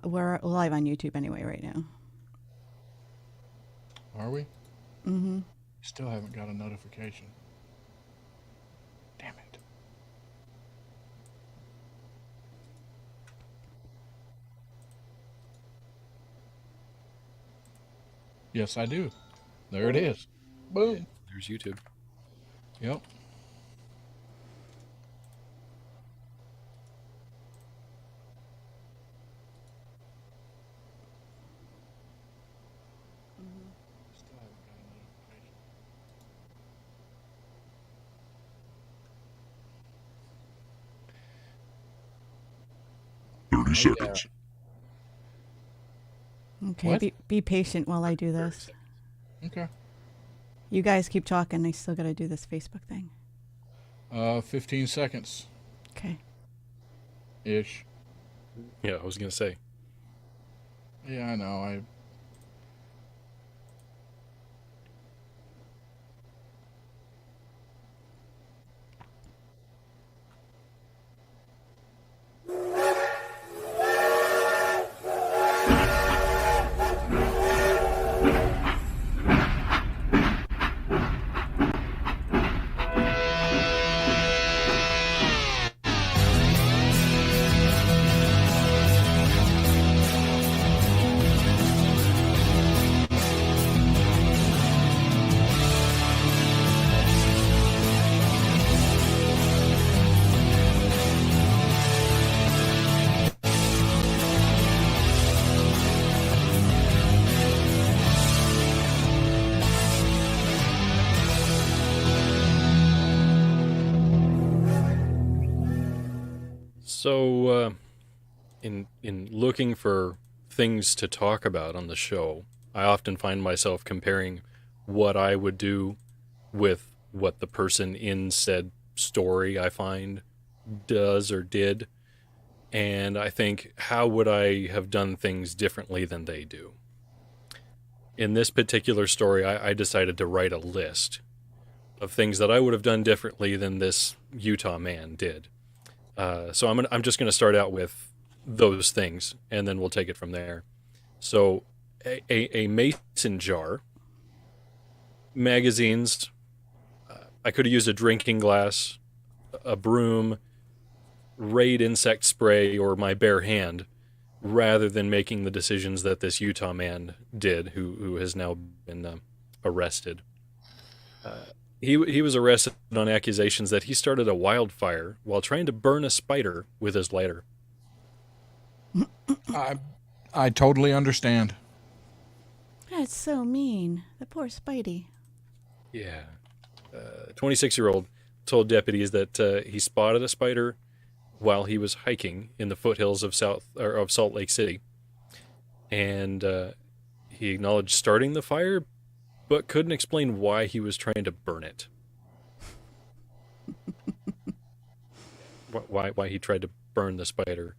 We're live on YouTube anyway right now. Are we? Mm-hmm. Still haven't got a notification. Damn it. Yes, I do. There it is. Boom. There's YouTube. Yep. Still haven't got a notification. 30 Oh, seconds. Okay, What? be patient while I do this. Okay. You guys keep talking. I still got to do this Facebook thing. 15 seconds Okay. ish. Yeah, I was gonna say. Yeah, I know. So, in looking for things to talk about on the show, I often find myself comparing what I would do with what the person in said story I find does or did, and I think, how would I have done things differently than they do? In this particular story, I decided to write a list of things that I would have done differently than this Utah man did. So I'm just gonna start out with those things, and then we'll take it from there. So, a mason jar, magazines. I could have used a drinking glass, a broom, Raid insect spray, or my bare hand, rather than making the decisions that this Utah man did, who has now been arrested. He was arrested on accusations that he started a wildfire while trying to burn a spider with his lighter. I totally understand. That's so mean. The poor Spidey. Yeah. 26-year-old told deputies that he spotted a spider while he was hiking in the foothills of Salt Lake City, and he acknowledged starting the fire, but couldn't explain why he was trying to burn it. why he tried to burn the spider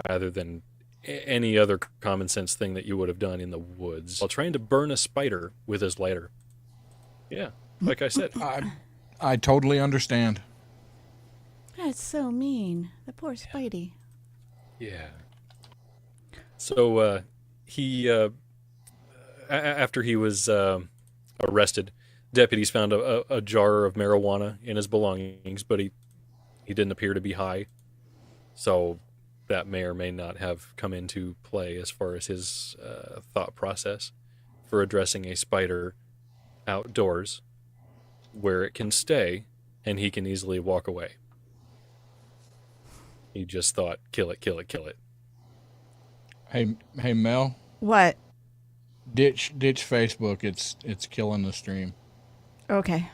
rather than any other common sense thing that you would have done in the woods while trying to burn a spider with his lighter. Yeah, like I said. I totally understand. That's so mean. The poor Spidey. Yeah. So he after he was arrested, deputies found a jar of marijuana in his belongings, but he didn't appear to be high. So that may or may not have come into play as far as his thought process for addressing a spider outdoors where it can stay and he can easily walk away. He just thought, kill it, kill it, kill it. Hey, Mel. What? Ditch Facebook. It's killing the stream. Okay.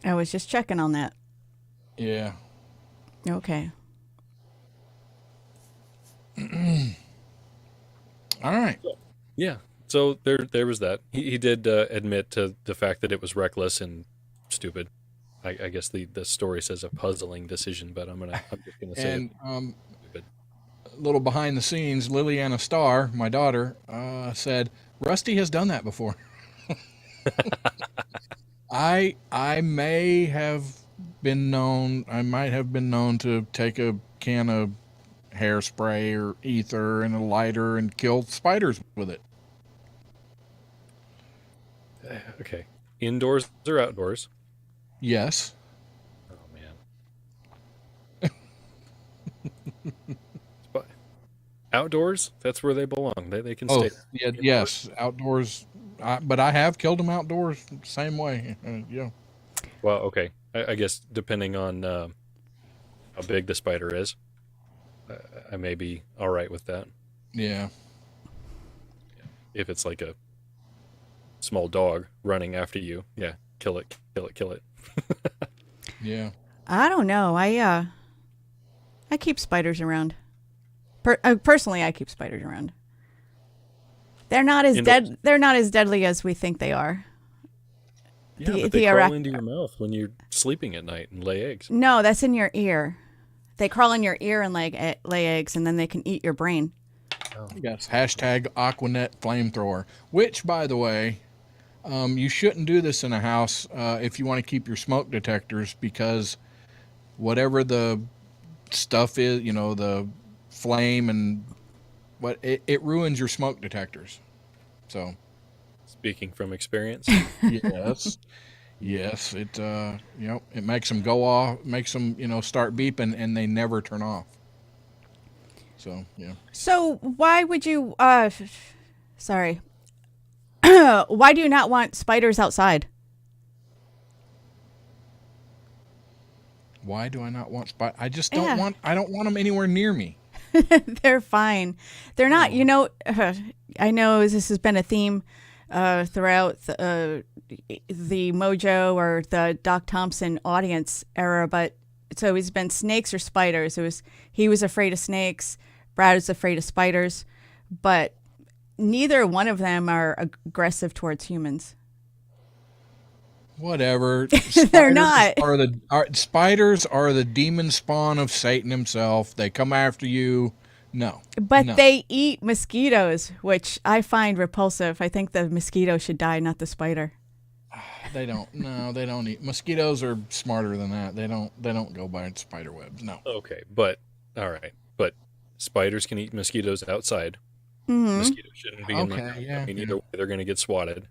I was just checking on that. Yeah. Okay. All right. Yeah. So there was that. He did admit to the fact that it was reckless and stupid. I guess the story says a puzzling decision, but I'm just gonna say And stupid. a little behind the scenes, Liliana Starr, my daughter, said Rusty has done that before. I may have been known. I might have been known to take a can of hairspray or ether and a lighter and kill spiders with it. Okay. Indoors or outdoors? Yes. Oh, man. But outdoors, that's where they belong. They can stay. Yeah, yes, outdoors. But I have killed them outdoors same way. Yeah. Well, okay. I guess depending on how big the spider is, I may be all right with that. Yeah. If it's like a small dog running after you, yeah, kill it, kill it, kill it. Yeah. I don't know. I keep spiders around. Personally, I keep spiders around. They're not as Indoors. They're not as deadly as we think they are. Yeah, but they crawl into your mouth when you're sleeping at night and lay eggs. No, that's in your ear. They crawl in your ear and lay eggs, and then they can eat your brain. Yes. Hashtag Aquanet flamethrower. Which, by the way, you shouldn't do this in a house if you want to keep your smoke detectors, because whatever the stuff is, the flame and what it ruins your smoke detectors. So, Speaking from experience. yes, yes, it makes them go off, makes them start beeping, and they never turn off. So yeah. So why would you? Sorry. Why do you not want spiders outside? Why do I not want spiders? I just don't want. I don't want them anywhere near me. They're fine. They're not. I know this has been a theme throughout the Mojo or the Doc Thompson audience era, but it's always been snakes or spiders. He was afraid of snakes. Brad is afraid of spiders, but neither one of them are aggressive towards humans. Whatever. They're not. Spiders are the demon spawn of Satan himself. They come after you. No. But no. they eat mosquitoes, which I find repulsive. I think the mosquito should die, not the spider. They don't. No, they don't eat. Mosquitoes are smarter than that. They don't go by spider webs. No. Okay, but all right. But spiders can eat mosquitoes outside. Mm-hmm. Mosquitoes shouldn't be in there. Yeah, I mean, either way, they're going to get swatted.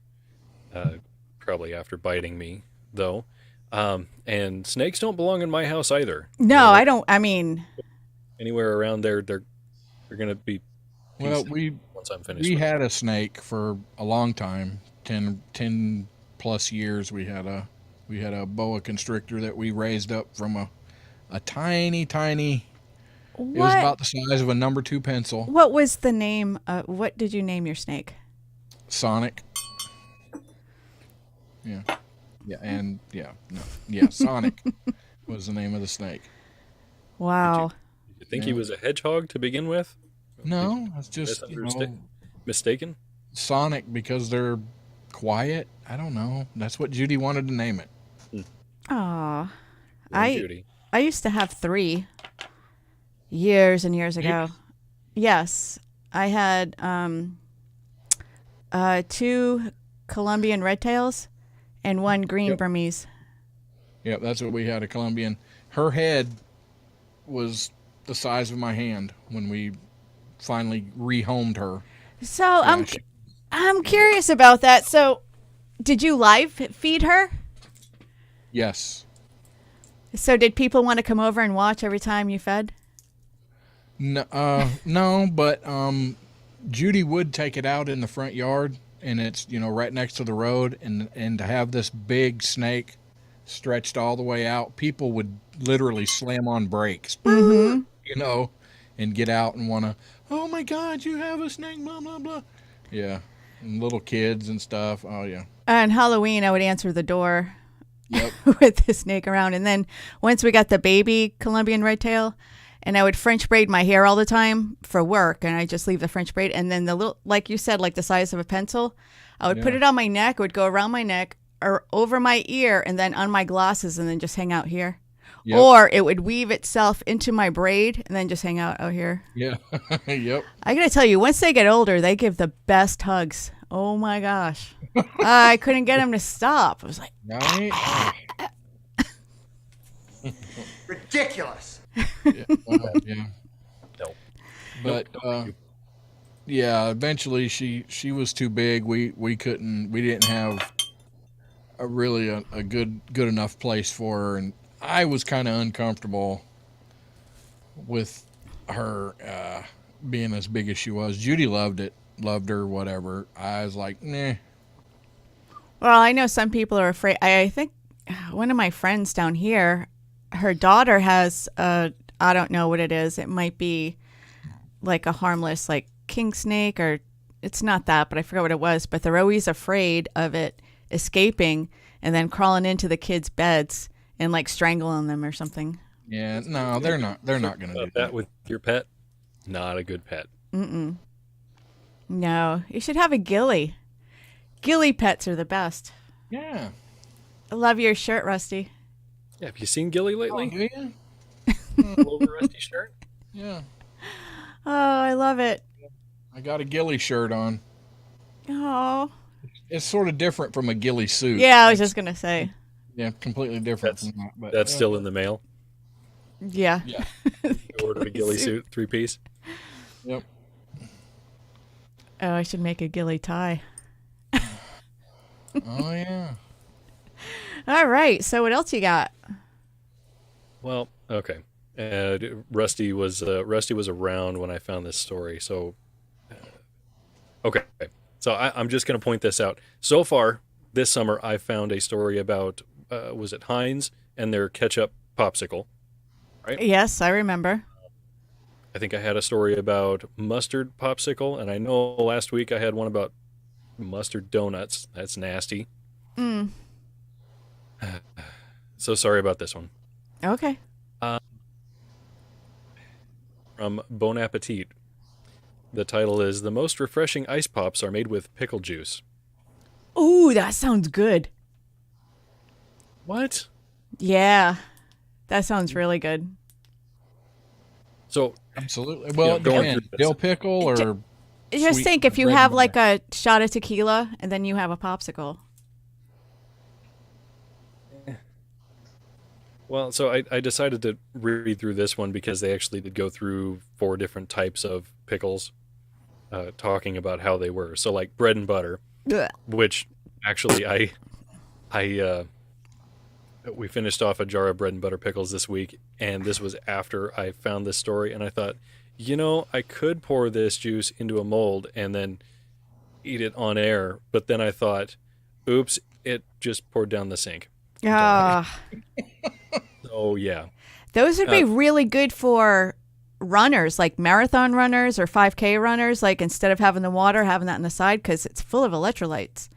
Probably after biting me, though. And snakes don't belong in my house either. No, I don't. I mean, anywhere around there, they're going to be. Well, once I'm finished. We had a snake for a long time, 10 plus years. We had a boa constrictor that we raised up from a tiny. what? It was about the size of a number 2 pencil. What was the name? What did you name your snake? Sonic. Yeah. Yeah, and Sonic was the name of the snake. Wow. Did you think he was a hedgehog to begin with? No, it's just mistaken. Sonic, because they're quiet. I don't know. That's what Judy wanted to name it. Aw. Judy. I used to have 3 years and years ago. Yes. I had 2 Colombian red tails and 1 green Burmese. Yep, that's what we had, a Colombian. Her head was the size of my hand when we finally rehomed her. So I'm curious about that. So did you live feed her? Yes. So did people want to come over and watch every time you fed? No, but Judy would take it out in the front yard, and it's right next to the road, and to have this big snake stretched all the way out, people would literally slam on brakes, and get out and want to, oh my God, you have a snake, blah blah blah. Yeah, and little kids and stuff. Oh yeah. On Halloween, I would answer the door. Yep. With the snake around, and then once we got the baby Colombian red tail, and I would French braid my hair all the time for work, and I just leave the French braid, and then the little, like you said, like the size of a pencil, I would put it on my neck. It would go around my neck or over my ear, and then on my glasses, and then just hang out here. Yep. Or it would weave itself into my braid and then just hang out here. Yeah. Yep. I gotta tell you, once they get older, they give the best hugs. Oh my gosh. I couldn't get him to stop. I was like, right. Ridiculous. Yeah, yeah. No. But Nope, no, thank you. yeah, eventually she was too big. We couldn't. We didn't have a good enough place for her, and I was kind of uncomfortable with her being as big as she was. Judy loved it, loved her, whatever. I was like, nah. Well, I know some people are afraid. I think one of my friends down here, her daughter has I don't know what it is. It might be like a harmless like king snake, or it's not that, but I forgot what it was. But they're always afraid of it escaping and then crawling into the kids' beds and like strangling them or something. Yeah, no, they're not. They're not gonna do About that. that with your pet, not a good pet. No, you should have a ghillie. Ghillie pets are the best. Yeah. I love your shirt, Rusty. Yeah, have you seen Gilly Oh, lately? do you? Over Rusty shirt. Yeah. Oh, I love it. I got a ghillie shirt on. Oh, It's sort of different from a ghillie suit. yeah. I was just gonna say. Yeah, completely different That's from that. But that's still in the mail. Yeah. yeah. You ordered a Gilly suit, 3-piece. Yep. Oh, I should make a ghillie tie. Oh yeah. All right. So what else you got? Well, okay. Rusty was around when I found this story. So, okay. So I'm just going to point this out. So far this summer, I found a story about was it Heinz and their ketchup popsicle. Right? Yes, I remember. I think I had a story about mustard popsicle, and I know last week I had one about mustard donuts. That's nasty. So sorry about this one. Okay. From Bon Appetit. The title is The Most Refreshing Ice Pops Are Made with Pickle Juice. Ooh, that sounds good. What? Yeah, that sounds really good. So, Absolutely. Well, it going depends. through this. Dill pickle or Just sweet think if you bread have butter. like a shot of tequila and then you have a popsicle. well, so I decided to read through this one because they actually did go through 4 different types of pickles, talking about how they were. So, like bread and butter, Ugh. which actually we finished off a jar of bread and butter pickles this week, and this was after I found this story, and I thought, I could pour this juice into a mold and then eat it on air, but then I thought, oops, it just poured down the sink. Ah, Oh yeah. those would be really good for runners, like marathon runners or 5K runners. Like instead of having the water, having that on the side because it's full of electrolytes.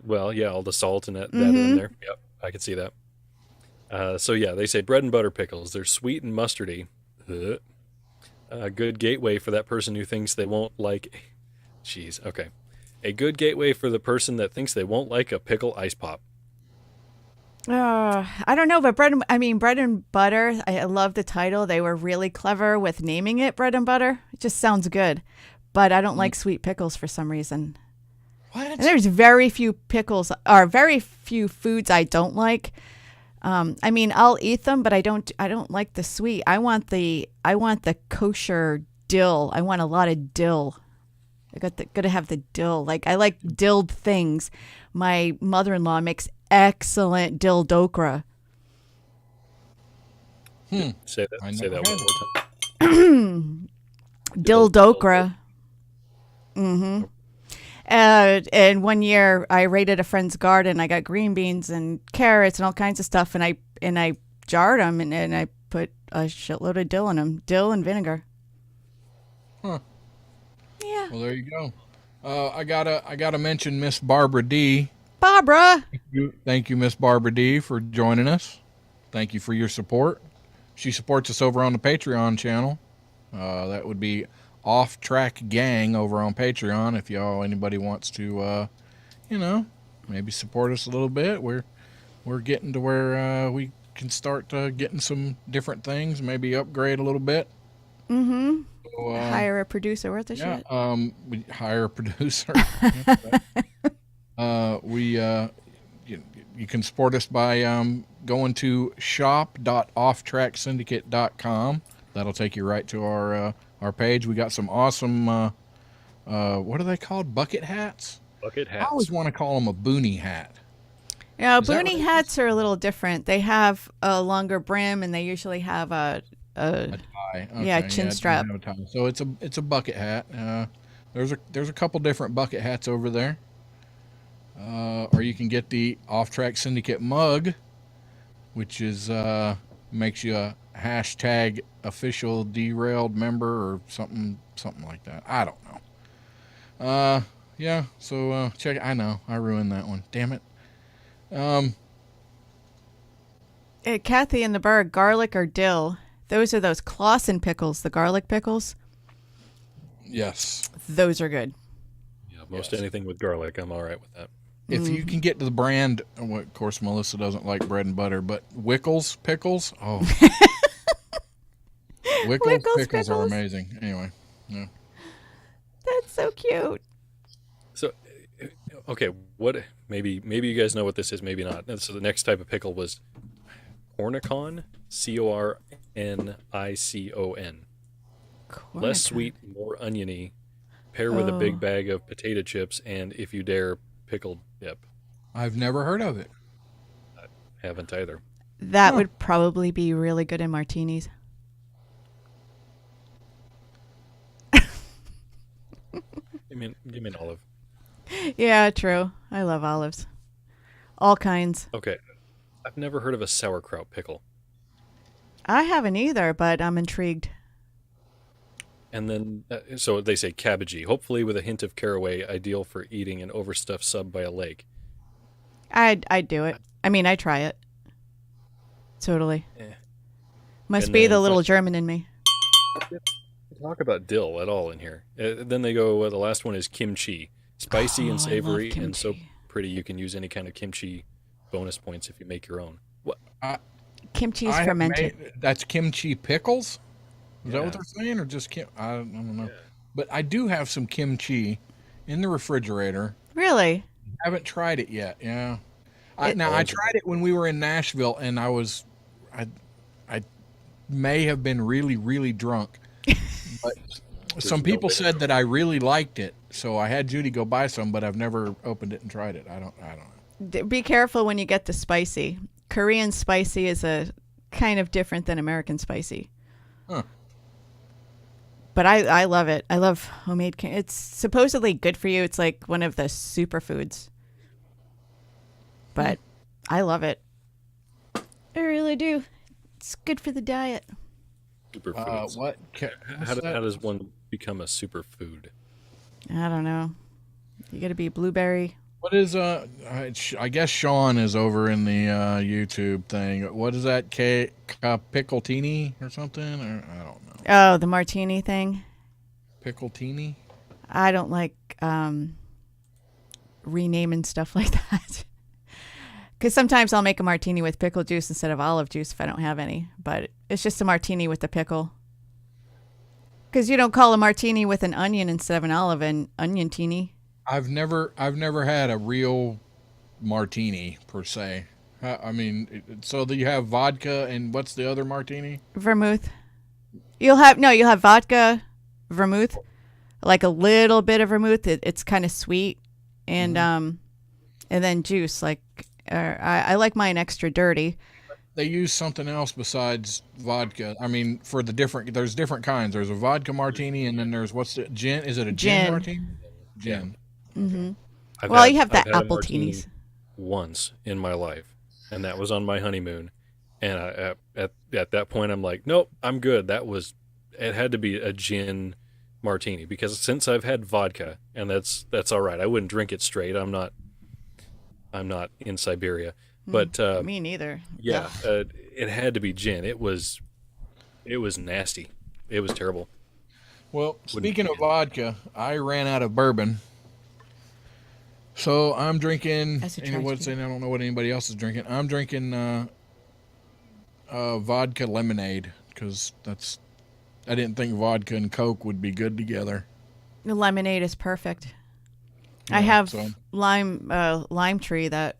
Well, yeah, all the salt and that are in there. Yep, I can see that. So yeah, they say bread and butter pickles. They're sweet and mustardy. Ugh. A good gateway for that person who thinks they won't like. Jeez, okay. A good gateway for the person that thinks they won't like a pickle ice pop. I don't know, but bread and butter. I love the title. They were really clever with naming it bread and butter. It just sounds good, but I don't like sweet pickles for some reason. What? And there's very few pickles or very few foods I don't like. I'll eat them, but I don't like the sweet. I want the kosher dill. I want a lot of dill. Gotta have the dill. Like I like dilled things. My mother-in-law makes excellent dill dokra. Say that. I Say never that had one more time. Dill dokra. And one year I raided a friend's garden. I got green beans and carrots and all kinds of stuff, and I jarred them and I put a shitload of dill in them, dill and vinegar. Huh. Yeah, Well, there you go. I gotta mention Miss Barbara D. Barbara. Thank you, Miss Barbara D, for joining us. Thank you for your support. She supports us over on the Patreon channel. That would be Off Track Gang over on Patreon. If anybody wants to, maybe support us a little bit. We're getting to where we can start getting some different things. Maybe upgrade a little bit. Mm-hmm. So, Hire a producer worth of shit. we hire a producer. you can support us by going to shop.offtracksyndicate.com. That'll take you right to our page. We got some awesome, what are they called? Bucket hats? Bucket I always hats. want to call them a boonie hat. Yeah, Is that boonie right? hats are a little different. They have a longer brim, and they usually have a A tie. yeah, Okay, chin yeah, it strap. doesn't have a tie. So it's a bucket hat. There's a couple different bucket hats over there. Or you can get the Off Track Syndicate mug, which is makes you a hashtag official derailed member or something like that. I don't know. Yeah. So check. I know I ruined that one. Damn it. Kathy in the Berg, garlic or dill? Those are those Clausen pickles, the garlic pickles. Yes. Those are good. Yeah, most Yes. anything with garlic, I'm all right with that. If you can get to the brand, well, of course Melissa doesn't like bread and butter, but Wickles pickles. Oh, Wickles Wickles pickles are pickles. amazing. Anyway, yeah. That's so cute. So, okay, what? Maybe you guys know what this is. Maybe not. So the next type of pickle was cornicon, cornicon. Less sweet, more oniony. Pair with a Oh. big bag of potato chips, and if you dare, pickled dip. I've never heard of it. Haven't either. That Huh. would probably be really good in martinis. Give me an olive. Yeah, true. I love olives. All kinds. Okay, I've never heard of a sauerkraut pickle. I haven't either, but I'm intrigued. And then, so they say cabbagey, hopefully with a hint of caraway, ideal for eating an overstuffed sub by a lake. I'd do it. I mean, I try it. Totally. Eh. Must And be then the little German in me. Talk about dill at all in here. Then they go, the last one is kimchi. Spicy Oh, I and love savory and so kimchi. pretty you can use any kind of kimchi bonus points if you make your own. What? Kimchi is I have fermented. that's kimchi pickles. Is that what Yeah. they're saying, or just kim? I don't know. Yeah. But I do have some kimchi in the refrigerator. Really? Haven't tried it yet. Yeah. I It- tried it when we were in Nashville, and I may have been really drunk. But some no people way to said that I really liked it, so I had Judy go buy some, but I've never opened it and tried it. I don't know. Be careful when you get the spicy. Korean spicy is a kind of different than American spicy. Huh. But I love it. I love homemade. It's supposedly good for you. It's like one of the superfoods. But I love it. I really do. It's good for the diet. Superfoods. What? How does one become a superfood? I don't know. You got to be blueberry. What is I guess Sean is over in the YouTube thing. What is that? Pickletini or something? Or I don't know. Oh, the martini thing. Pickletini. I don't like renaming stuff like that. Because sometimes I'll make a martini with pickle juice instead of olive juice if I don't have any. But it's just a martini with the pickle. Because you don't call a martini with an onion instead of an olive an onion teeny. I've never had a real martini per se. I mean, so you have vodka and what's the other martini? Vermouth. You'll have vodka, vermouth, like a little bit of vermouth. It's kind of sweet, and then juice. Like I like mine extra dirty. They use something else besides vodka. I mean, for there's different kinds. There's a vodka martini, and then there's what's the gin? Is it a gin martini? Gin. Well, you have the I've had a apple martini teenies. once in my life, and that was on my honeymoon. And at that point, I'm like, nope, I'm good. It had to be a gin martini because since I've had vodka, and that's all right. I wouldn't drink it straight. I'm not in Siberia, but Me neither. yeah, it had to be gin. It was nasty. It was terrible. Well, speaking of vodka, I ran out of bourbon. So I'm drinking. That's a I don't know what anybody else is drinking. I'm drinking vodka lemonade because I didn't think vodka and Coke would be good together. The lemonade is perfect. I Yeah, have so- lime tree that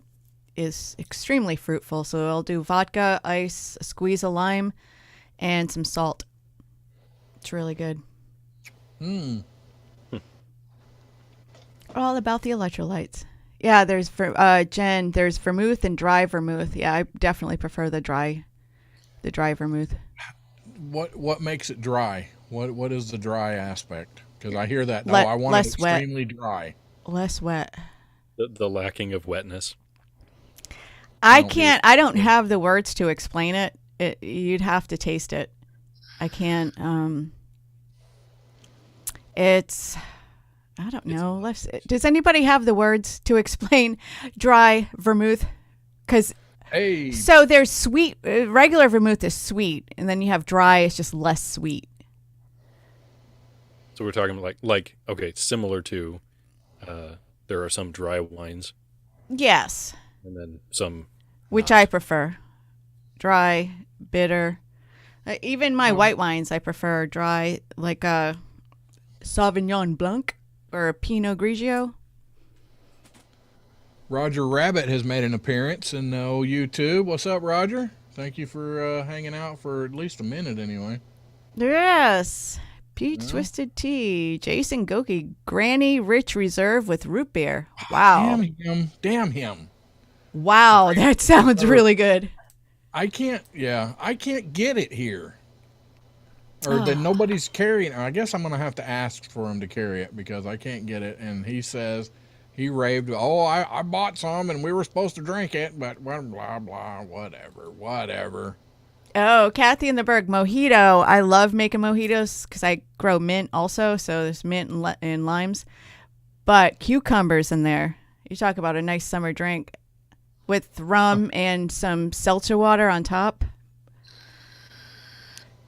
is extremely fruitful. So I'll do vodka, ice, a squeeze of lime, and some salt. It's really good. All about the electrolytes. Yeah, there's Jen. There's vermouth and dry vermouth. Yeah, I definitely prefer the dry vermouth. What makes it dry? What is the dry aspect? Because I hear that. Le- I want it less wet. extremely dry. Less wet. The lacking of wetness. I can't. I don't have the words to explain it. You'd have to taste it. I can't. It's. I don't know. Does anybody have the words to explain dry vermouth? Because so there's sweet. Regular vermouth is sweet, and then you have dry. It's just less sweet. So we're talking like okay, similar to. There are some dry wines. Yes. And then some. Which I prefer. Dry, bitter. Even my white wines, I prefer dry, like a Sauvignon Blanc or a Pinot Grigio. Roger Rabbit has made an appearance in YouTube. What's up, Roger? Thank you for hanging out for at least a minute anyway. Yes. Peach Twisted Tea. Jason Goki. Granny Rich Reserve with root beer. Wow. Damn him. Wow, that sounds really good. I can't get it here. Or that nobody's carrying it. I guess I'm going to have to ask for him to carry it because I can't get it. And he says, he raved, I bought some and we were supposed to drink it, but blah, blah, blah, whatever. Oh, Kathy in the Berg, mojito. I love making mojitos because I grow mint also. So there's mint and limes. But cucumbers in there. You talk about a nice summer drink with rum and some seltzer water on top.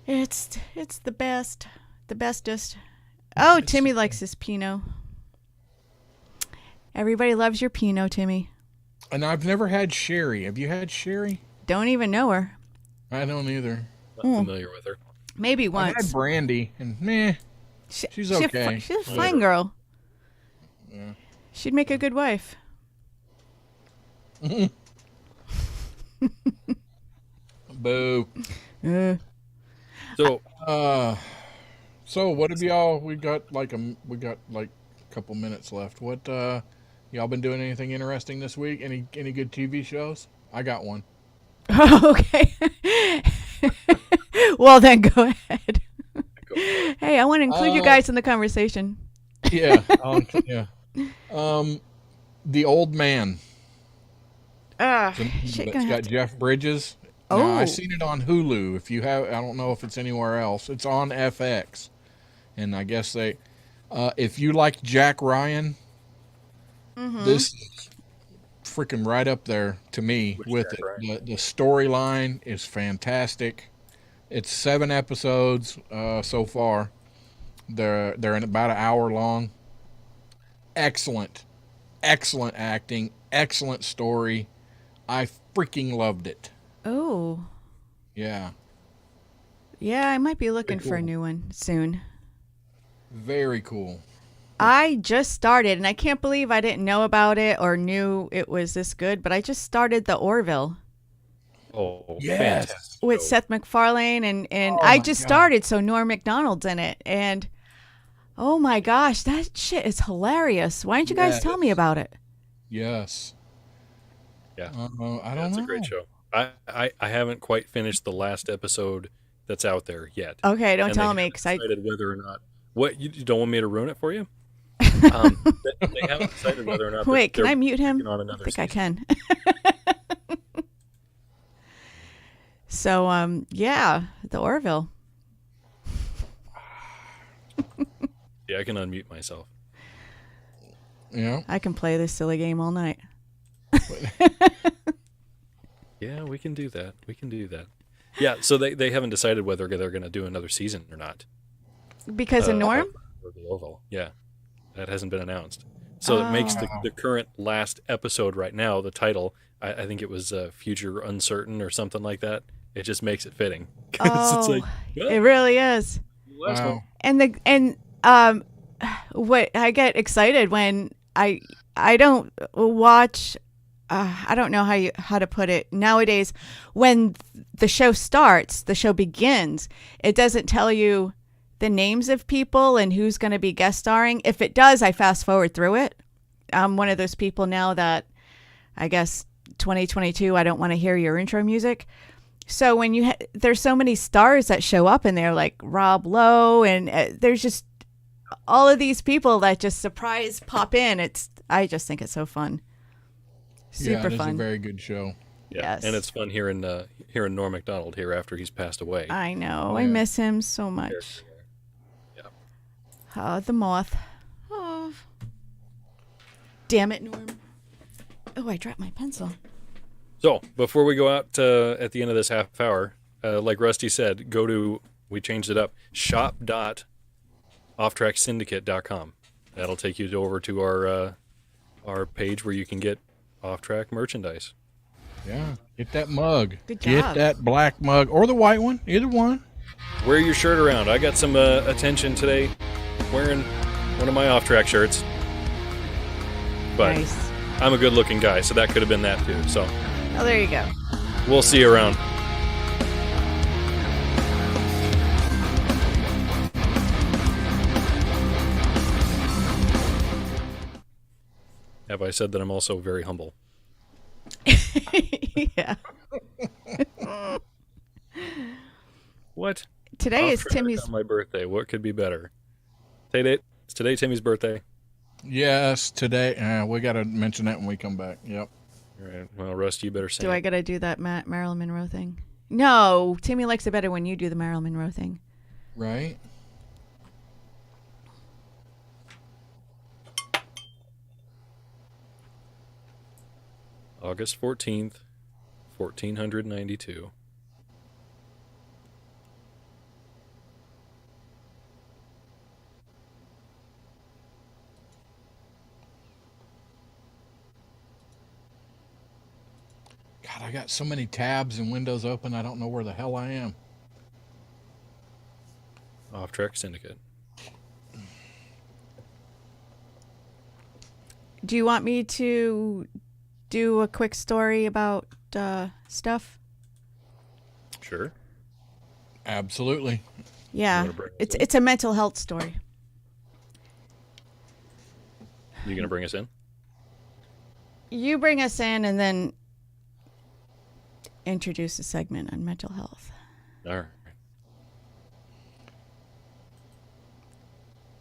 It's the best. The bestest. Oh, Timmy likes his Pinot. Everybody loves your Pinot, Timmy. And I've never had sherry. Have you had sherry? Don't even know her. I don't either. Not familiar with her. Maybe once. I had brandy, and meh, she's okay. She's a fine girl. Yeah. She'd make a good wife. Boo. So what have y'all? We got like a couple minutes left. What y'all been doing? Anything interesting this week? Any good TV shows? I got one. Okay. Well, then go ahead. Hey, I want to include you guys in the conversation. Yeah. Yeah. The Old Man. It's got Jeff Bridges. Now, I've seen it on Hulu. If you have, I don't know if it's anywhere else. It's on FX, and I guess if you like Jack Ryan, this is freaking right up there to me with Jack it. The storyline is fantastic. It's 7 episodes so far. They're in about an hour long. Excellent acting, excellent story. I freaking loved it. Oh. Yeah. Yeah, I might be looking for a new one soon. Very cool. I just started, and I can't believe I didn't know about it or knew it was this good, but I just started The Orville. Oh, yes. Fantastic. With Seth MacFarlane, and I just started, so Norm Macdonald's in it, and oh my gosh, that shit is hilarious. Why didn't you guys tell me about it? Yes. Yeah. I don't know. It's a great show. I haven't quite finished the last episode that's out there yet. Okay, don't tell me because I decided whether or not. What, you don't want me to ruin it for you? They haven't decided whether or not. Wait, can I mute him? I think season. I can. So yeah, The Orville. Yeah, I can unmute myself. Yeah. I can play this silly game all night. Yeah, we can do that. Yeah, so they haven't decided whether they're going to do another season or not. Because of Norm? Or the Orville. Yeah, that hasn't been announced. So it makes the current last episode right now, the title, I think it was Future Uncertain or something like that. It just makes it fitting. It's like, it really is. Wow. And what I get excited when I don't watch I don't know how to put it. Nowadays, when the show starts, the show begins, it doesn't tell you the names of people and who's going to be guest starring. If it does, I fast forward through it. I'm one of those people now that I guess 2022, I don't want to hear your intro music. So when there's so many stars that show up in there, like Rob Lowe, and there's just all of these people that just surprise pop in. I just think it's so fun. Super fun. It's a very good show. Yeah, yes. And it's fun hearing Norm Macdonald here after he's passed away. I know. I miss him so much. Yeah. The moth. Oh. Damn it, Norm. Oh, I dropped my pencil. So, before we go out at the end of this half hour, like Rusty said, we changed it up, shop.offtracksyndicate.com. That'll take you over to our page where you can get off-track merchandise. Yeah, get that mug. Good job. Get that black mug or the white one, either one. Wear your shirt around. I got some attention today wearing one of my off-track shirts. But Nice. I'm a good-looking guy, so that could have been that too. So Oh, there you go. we'll see you around. Have I said that I'm also very humble? Yeah. What? Today is Off-track Timmy's. on my birthday. What could be better? Is today Timmy's birthday? Yes, today. We got to mention that when we come back. Yep. All right. Well, Rusty, you better say Do it. I got to do that Marilyn Monroe thing? No. Timmy likes it better when you do the Marilyn Monroe thing. Right. August 14th, 1492. God, I got so many tabs and windows open, I don't know where the hell I am. Off-Track Syndicate. Do you want me to do a quick story about stuff? Sure. Absolutely. Yeah. wanna bring us It's a mental health story. You going to bring us in? You bring us in and then introduce a segment on mental health. All right.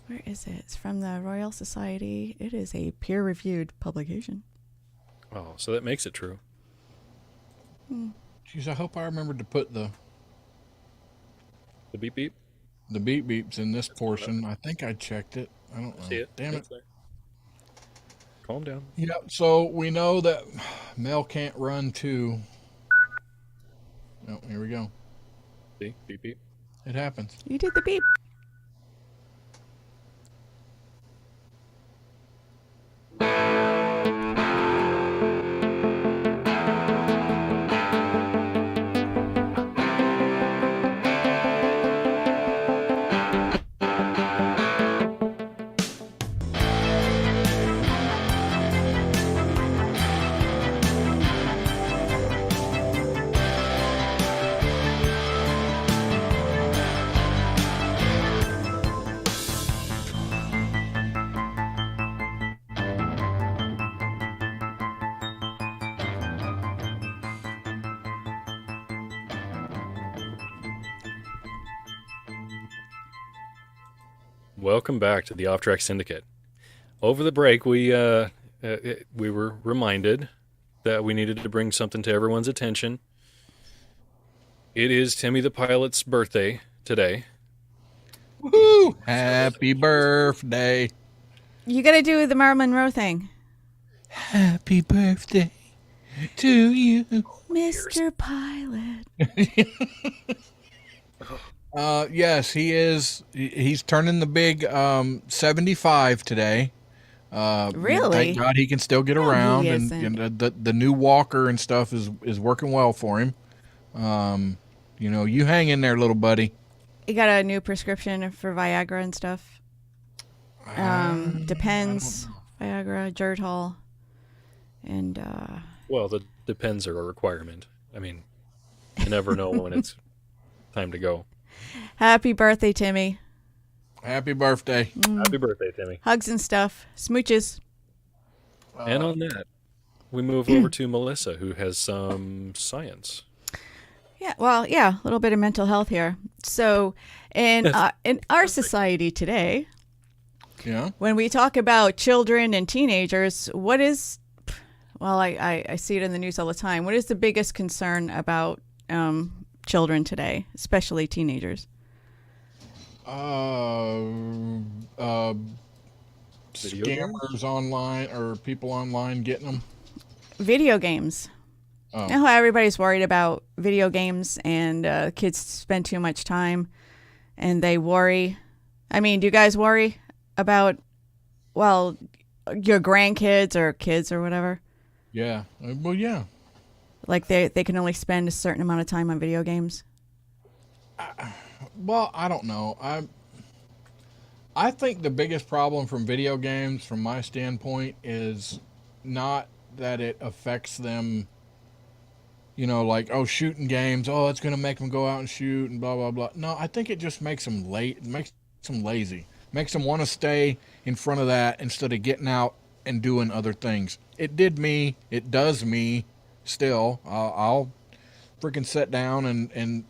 Where is it? It's from the Royal Society. It is a peer-reviewed publication. Oh, so that makes it true. Jeez, I hope I remembered to put the The beep beep. beep beeps in this portion. I think I checked it. I don't know. See it? Damn it. It's there. Calm down. Yep. So we know that Mel can't run to. Oh, here we go. See? Beep beep. It happens. You did the beep. Welcome back to the Off-Track Syndicate. Over the break, we were reminded that we needed to bring something to everyone's attention. It is Timmy the Pilot's birthday today. Woo! Happy birthday. You got to do the Marilyn Monroe thing. Happy birthday to you. Mr. Pilot. Yes, he is. He's turning the big 75 today. Really? Thank God he can still get around, he and isn't. the new walker and stuff is working well for him. You hang in there, little buddy. You got a new prescription for Viagra and stuff. Depends. Viagra, Geritol, and Well, the depends are a requirement. I mean, you never know when it's time to go. Happy birthday, Timmy. Happy birthday. Happy birthday, Timmy. Hugs and stuff. Smooches. And on that, we move over to Melissa, who has some science. Yeah, well, a little bit of mental health here. So, in our society today, Yeah. when we talk about children and teenagers, what is, well, I see it in the news all the time. What is the biggest concern about children today, especially teenagers? Video games? Scammers online or people online getting them. Video games. Oh. You know how everybody's worried about video games and kids spend too much time and they worry. I mean, do you guys worry about, well, your grandkids or kids or whatever? Yeah. Well, yeah. Like they can only spend a certain amount of time on video games? Well, I don't know. I think the biggest problem from video games, from my standpoint, is not that it affects them, like, oh, shooting games, oh, it's going to make them go out and shoot and blah, blah, blah. No, I think it just makes them late. It makes them lazy. Makes them want to stay in front of that instead of getting out and doing other things. It did me. It does me still. I'll freaking sit down and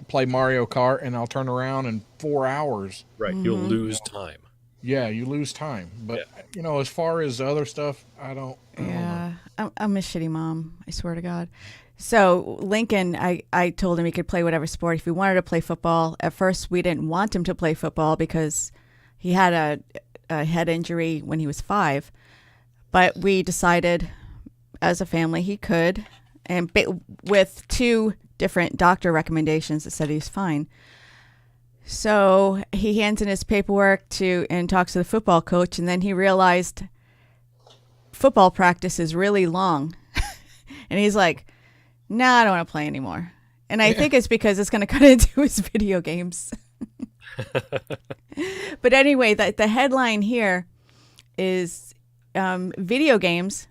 play Mario Kart, and I'll turn around in 4 hours. Right, you'll lose time. Yeah, you lose time. But, as far as other stuff, I don't know. I'm a shitty mom, I swear to God. So Lincoln, I told him he could play whatever sport. If he wanted to play football, at first we didn't want him to play football because he had a head injury when he was 5. But we decided as a family he could, and with 2 different doctor recommendations that said he's fine. So he hands in his paperwork and talks to the football coach, and then he realized football practice is really long. And he's like, no, I don't want to play anymore. And I think it's because it's going to cut into his video games. But anyway, the headline here is video games,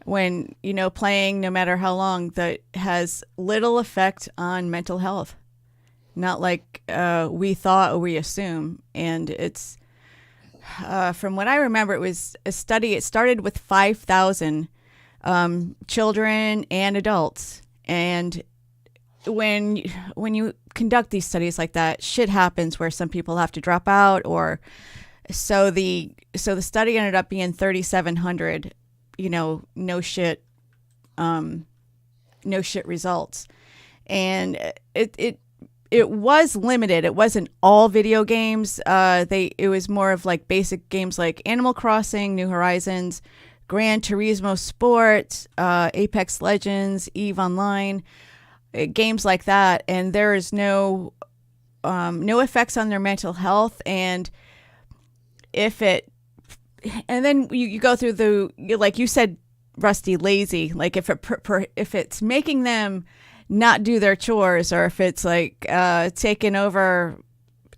when, playing no matter how long, that has little effect on mental health. Not like we thought or we assume. And it's, from what I remember, it was a study. It started with 5,000 children and adults. And when you conduct these studies like that, shit happens where some people have to drop out, or so the study ended up being 3,700, no shit results. And it was limited. It wasn't all video games. It was more of like basic games like Animal Crossing, New Horizons, Gran Turismo Sport, Apex Legends, EVE Online, games like that. And there is no effects on their mental health. And then you go through like you said, Rusty, lazy. Like if it's making them not do their chores, or if it's like taking over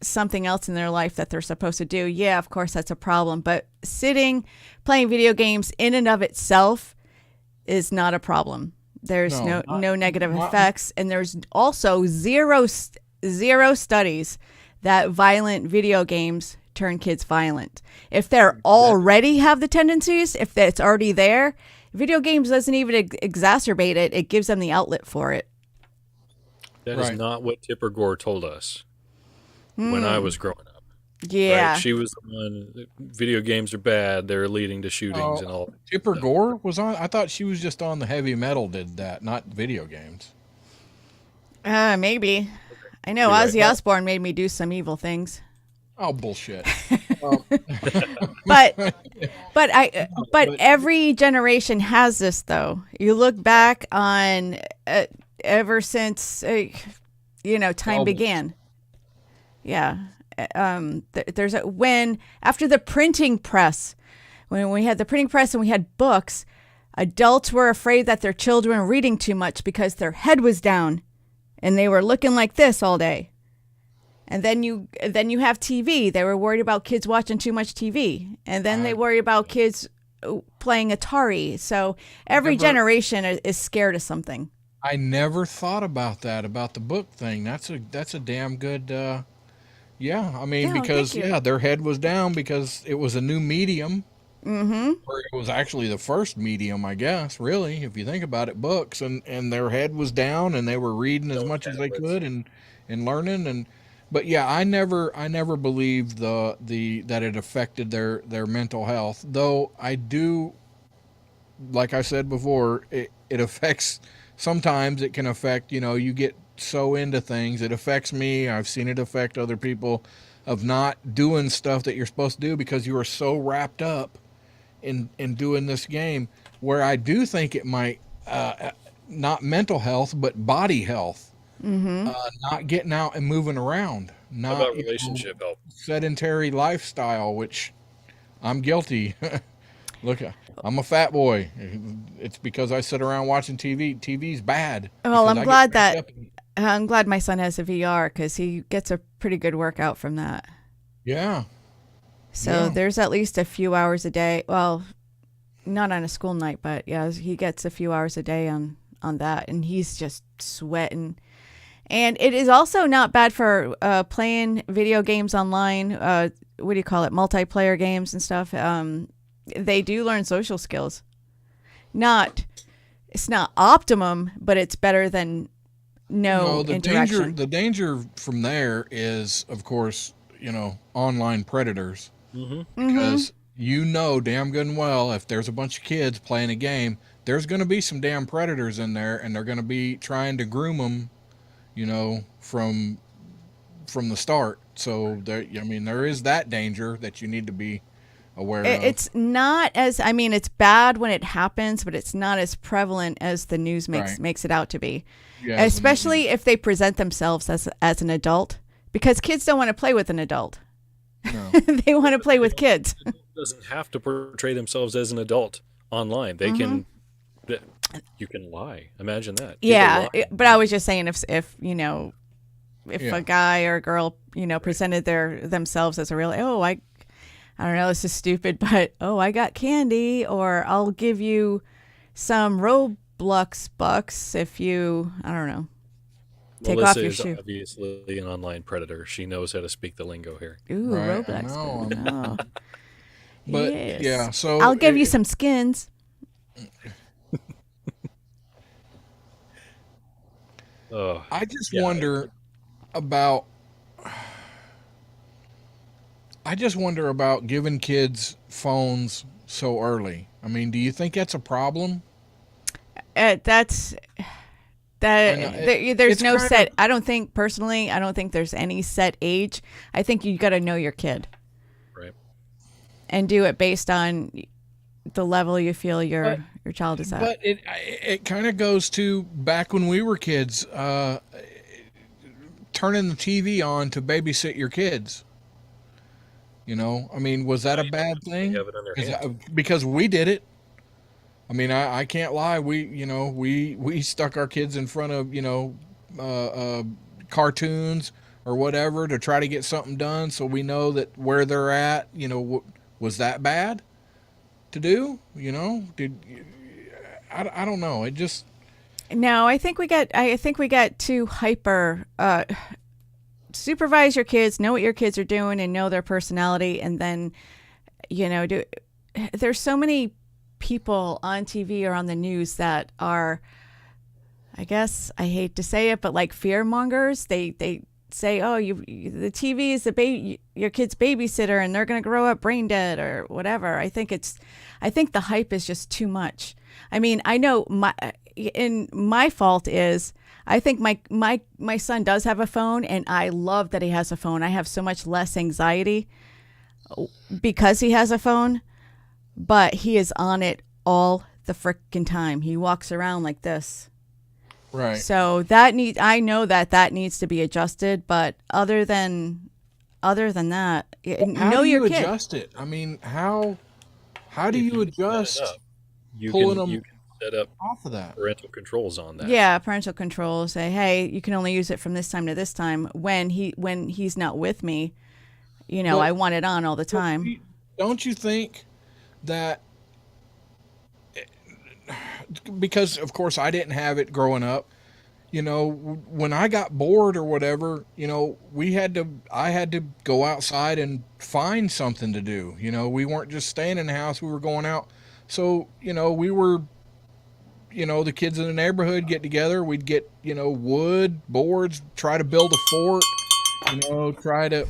something else in their life that they're supposed to do, yeah, of course that's a problem. But playing video games in and of itself is not a problem. There's no negative effects, and there's also zero studies that violent video games turn kids violent. If they're already have the tendencies, if it's already there, video games doesn't even exacerbate it. It gives them the outlet for it. That is not what Tipper Gore told us when I was growing up. Yeah. Right? She was the one, video games are bad, they're leading to shootings and all. Tipper Gore was on? I thought she was just on the heavy metal did that, not video games. Maybe. I know Ozzy Osbourne made me do some evil things. Oh, bullshit. But every generation has this, though. You look back on ever since time began. Yeah. There's after the printing press, when we had the printing press and we had books, adults were afraid that their children were reading too much because their head was down and they were looking like this all day. And then you have TV. They were worried about kids watching too much TV. And then they worry about kids playing Atari. So every generation is scared of something. I never thought about that, about the book thing. That's a damn good. Yeah, I mean, Yeah, because thank you. their head was down because it was a new medium. Or it was actually the first medium, I guess. Really, if you think about it, books, and their head was down, and they were reading as No much as they tablets. could and learning. And but yeah, I never believed the that it affected their mental health. Though I do, like I said before, it affects. Sometimes it can affect. You get so into things, it affects me. I've seen it affect other people of not doing stuff that you're supposed to do because you are so wrapped up in doing this game, where I do think it might not mental health but body health, not getting out and moving around, How not about relationship help? sedentary lifestyle, which I'm guilty. Look, I'm a fat boy. It's because I sit around watching TV. TV's bad Well, because I'm I get glad wrapped that up in, I'm glad my son has a VR because he gets a pretty good workout from that. yeah, So yeah. there's at least a few hours a day. Well, not on a school night, but yeah, he gets a few hours a day on that, and he's just sweating. And it is also not bad for playing video games online. What do you call it? Multiplayer games and stuff. They do learn social skills. It's not optimum, but it's better than no No, interaction. the danger from there is, of course, online predators. Mm-hmm. Mm-hmm. Because damn good and well, if there's a bunch of kids playing a game, there's going to be some damn predators in there, and they're going to be trying to groom them, from the start. So there is that danger that you need to be aware of. It's not as, I mean, it's bad when it happens, but it's not as prevalent as the news Right. makes it out to be. Yeah. Especially if they present themselves as an adult, because kids don't want to play with an adult. No. They want to play with kids. Doesn't have to portray themselves as an adult online. They can. You can lie. Imagine that. People Yeah, lie. but I was just saying if Yeah. a guy or a girl presented themselves as a real, I don't know, this is stupid, but I got candy, or I'll give you some Roblox bucks if you, I don't know, take off Melissa your is shoe. obviously an online predator. She knows how to speak the lingo here. Ooh, Right, I Roblox. know. Oh. But Yes. yeah, so I'll give you some skins. Oh, I just yeah. wonder about giving kids phones so early. I mean, do you think that's a problem? That's I know, there's it's no kind set. of I don't think personally. I don't think there's any set age. I think you got to know your kid Right. and do it based on the level you feel your child is at. but it kind of goes to back when we were kids, turning the TV on to babysit your kids. I mean, was that a bad They thing? have it in their hands. Because we did it. I mean, I can't lie. We stuck our kids in front of cartoons or whatever to try to get something done, so we know that where they're at. Was that bad to do? Did I don't know. It just No, I think we get too hyper. Supervise your kids, know what your kids are doing, and know their personality, and then do. There's so many people on TV or on the news that are, I guess I hate to say it, but like fear mongers. They say, oh, the TV is your kid's babysitter, and they're going to grow up brain dead or whatever. I think the hype is just too much. I mean, I know my fault is I think my son does have a phone, and I love that he has a phone. I have so much less anxiety because he has a phone, but he is on it all the frickin' time. He walks around like this. right. So I know that needs to be adjusted, but other than that, How know do your you kid. adjust it? I mean, how do If you you set it adjust up, You pulling can them you can set up off of that? parental controls on that. Yeah, parental control. Say, hey, you can only use it from this time to this time. When he's not with me, But I want it on all the time. don't you think that because of course I didn't have it growing up. When I got bored or whatever, I had to go outside and find something to do. We weren't just staying in the house, we were going out. So, we were, the kids in the neighborhood get together, we'd get, wood, boards, try to build a fort, try to,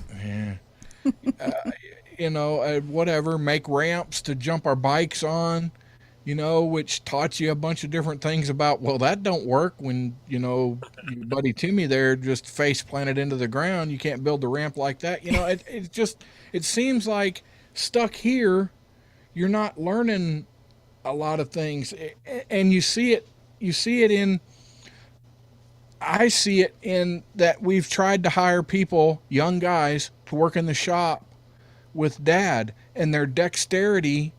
whatever, make ramps to jump our bikes on, which taught you a bunch of different things about, well, that don't work when, your buddy Timmy there just face planted into the ground. You can't build the ramp like that. It seems like stuck here, you're not learning a lot of things. And I see it in that we've tried to hire people, young guys, to work in the shop with Dad, and their dexterity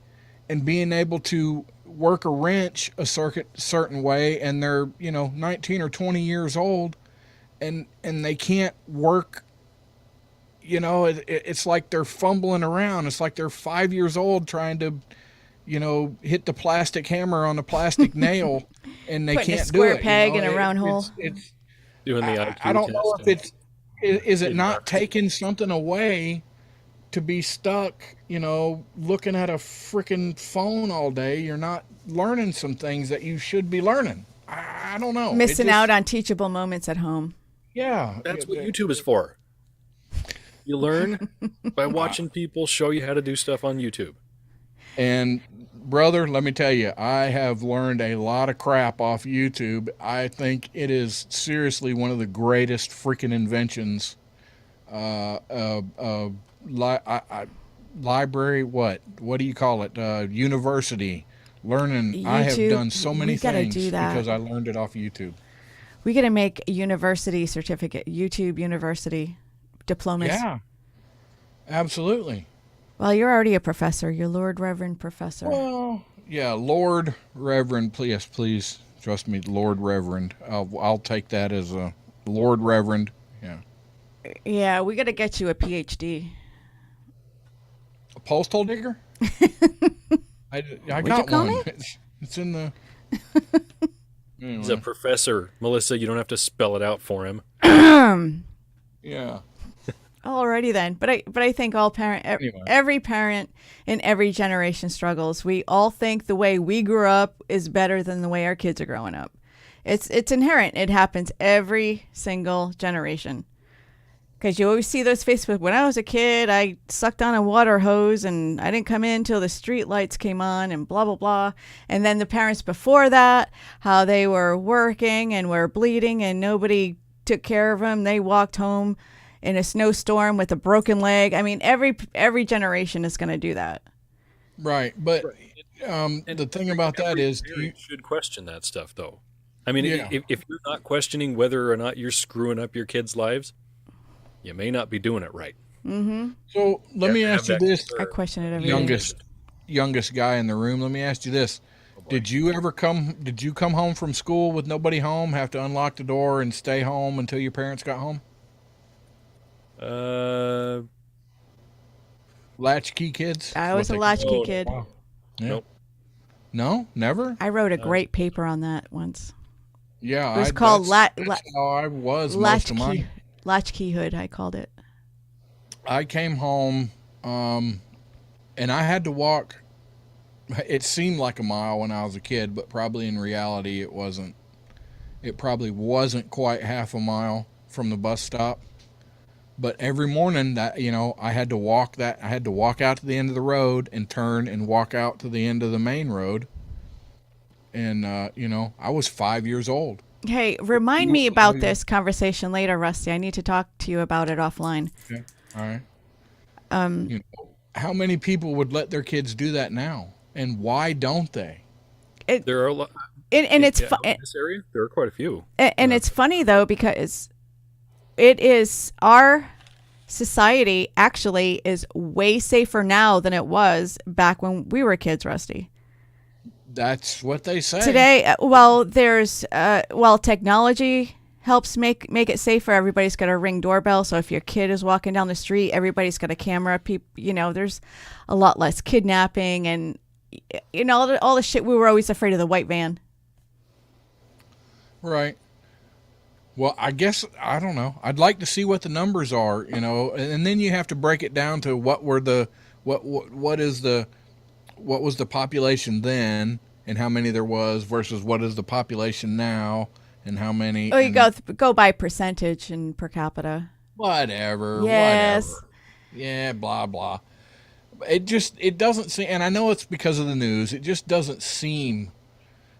and being able to work a wrench a certain way, and they're 19 or 20 years old, and they can't work. It's like they're fumbling around. It's like they're 5 years old trying to hit the plastic hammer on the plastic nail, and they Putting can't a square do it. peg in a round hole. It's Doing the IQ I don't test know if is it not taking something away to be stuck, looking at a freaking phone all day. You're not learning some things that you should be learning. I don't know. Missing out on teachable moments at home. Yeah. That's what YouTube is for. You learn by watching people show you how to do stuff on YouTube. And brother, let me tell you, I have learned a lot of crap off YouTube. I think it is seriously one of the greatest freaking inventions. Library, what do you call it? University, learning. YouTube, I have done so many things do that. because I learned it off YouTube. We got to make a university certificate, YouTube University diplomas. Yeah, absolutely. Well, you're already a professor. You're Lord Reverend Professor. Well, yeah, Lord Reverend, please trust me, Lord Reverend. I'll take that as a Lord Reverend. Yeah. Yeah, we got to get you a PhD. A postal digger? I What'd got you call one. me? It's in the. Anyway. He's a professor. Melissa, you don't have to spell it out for him. Yeah. Alrighty then, but I think every parent in every generation struggles. We all think the way we grew up is better than the way our kids are growing up. It's inherent. It happens every single generation. Because you always see those Facebook. When I was a kid, I sucked on a water hose and I didn't come in until the street lights came on and blah, blah, blah. And then the parents before that, how they were working and were bleeding and nobody took care of them. They walked home in a snowstorm with a broken leg. I mean, every generation is going to do that. Right. But the thing about that is you should question that stuff, though. I mean, Yeah. if you're not questioning whether or not you're screwing up your kids' lives, you may not be doing it right. Mm-hmm. So let me ask you this, I question it every day. youngest guy in the room. Let me ask you this: Did you come home from school with nobody home? Have to unlock the door and stay home until your parents got home? Latchkey kids? I was a latchkey kid. Wow. Yeah. Nope. No, never. I wrote a great paper on that once. Yeah, It was called that's how I was most of mine. latchkeyhood. I called it. I came home, and I had to walk. It seemed like a mile when I was a kid, but probably in reality it wasn't. It probably wasn't quite half a mile from the bus stop. But every morning that I had to walk that. I had to walk out to the end of the road and turn and walk out to the end of the main road. And I was 5 years old. Hey, remind me about this conversation later, Rusty. I need to talk to you about it offline. Okay. All right. How many people would let their kids do that now, and why don't they? There are a lot. And it's in this area. There are quite a few. And it's funny though, because it is our society actually is way safer now than it was back when we were kids, Rusty. That's what they say. Today, there's technology helps make it safer. Everybody's got a Ring doorbell, so if your kid is walking down the street, everybody's got a camera. There's a lot less kidnapping and all the shit. We were always afraid of the white van. Right. Well, I guess I don't know. I'd like to see what the numbers are, and then you have to break it down to what is the what was the population then and how many there was versus what is the population now and how many Oh, you and go by percentage and per capita. whatever. Yes. Yeah, blah blah. It doesn't seem, and I know it's because of the news. It just doesn't seem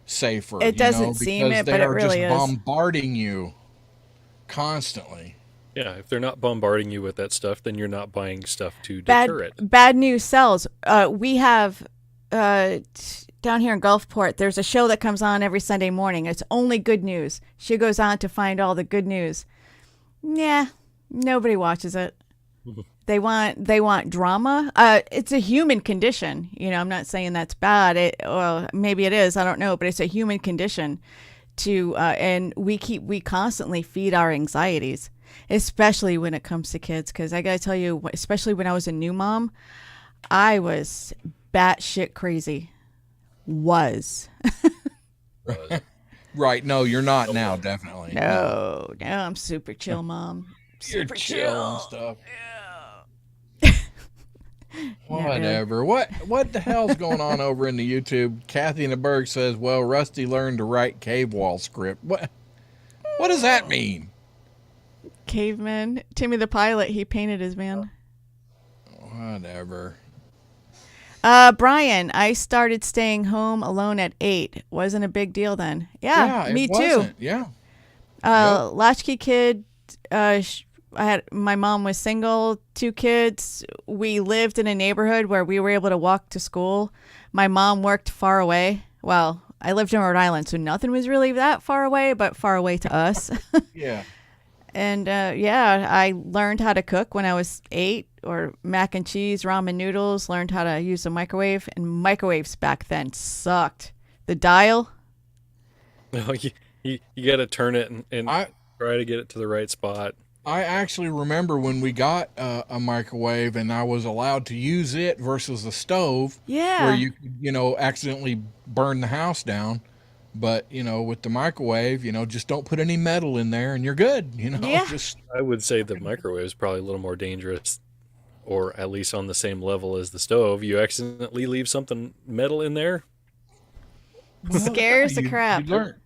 safer, It doesn't seem because it, they but it are just really is. bombarding you constantly. Yeah, if they're not bombarding you with that stuff, then you're not buying stuff to deter it. Bad news sells. We have down here in Gulfport, there's a show that comes on every Sunday morning. It's only good news. She goes on to find all the good news. Yeah, nobody watches it. They want drama. It's a human condition. I'm not saying that's bad. Well, maybe it is. I don't know, but it's a human condition and we constantly feed our anxieties, especially when it comes to kids. Because I gotta tell you, especially when I was a new mom, I was batshit crazy. Right. No, you're not now, definitely. No, I'm super chill, mom. You're Super chill and stuff. Yeah. Whatever. What the hell's going on over in the YouTube? Kathy in the Berg says, well, Rusty learned to write cave wall script. What does that mean? Caveman. Timmy the Pilot, he painted his man. Whatever. Brian, I started staying home alone at 8. Wasn't a big deal then. Yeah, me too. Yeah. Latchkey kid. My mom was single, 2 kids. We lived in a neighborhood where we were able to walk to school. My mom worked far away. Well, I lived in Rhode Island, so nothing was really that far away, but far away to us. Yeah. And I learned how to cook when I was 8, or mac and cheese, ramen noodles, learned how to use a microwave, and microwaves back then sucked. The dial. No, you got to turn it and try to get it to the right spot. I actually remember when we got a microwave and I was allowed to use it versus the stove. Yeah. Where you accidentally burn the house down. But, with the microwave, just don't put any metal in there and you're good, Yeah. I would say the microwave is probably a little more dangerous, or at least on the same level as the stove. You accidentally leave something metal in there. Scares the crap. You learn.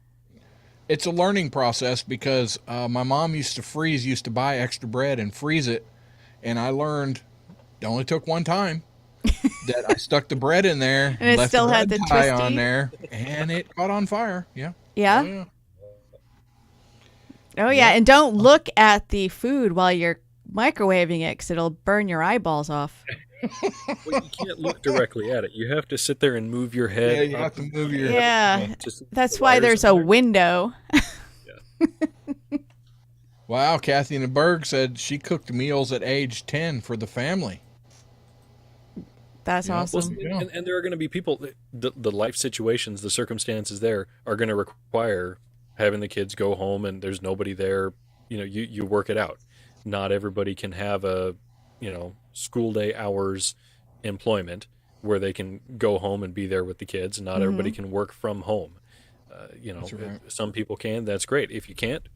It's a learning process because my mom used to buy extra bread and freeze it. And I learned, it only took one time, that I stuck the bread in there, and it left still the had bread the tie twisty on there, and it caught on fire. Yeah. Yeah? Oh, yeah. And don't look at the food while you're microwaving it, because it'll burn your eyeballs off. Well, you can't look directly at it. You have to sit there and move your head. Yeah, you have to move your head. Yeah. That's why there's a window. Yeah. Wow, Kathy in the Berg said she cooked meals at age 10 for the family. That's awesome. Well, and there are going to be people, the life situations, the circumstances there are going to require having the kids go home and there's nobody there. You work it out. Not everybody can have a, school day hours employment where they can go home and be there with the kids. Not everybody can work from home. That's right. Some people can. That's great. If you can't,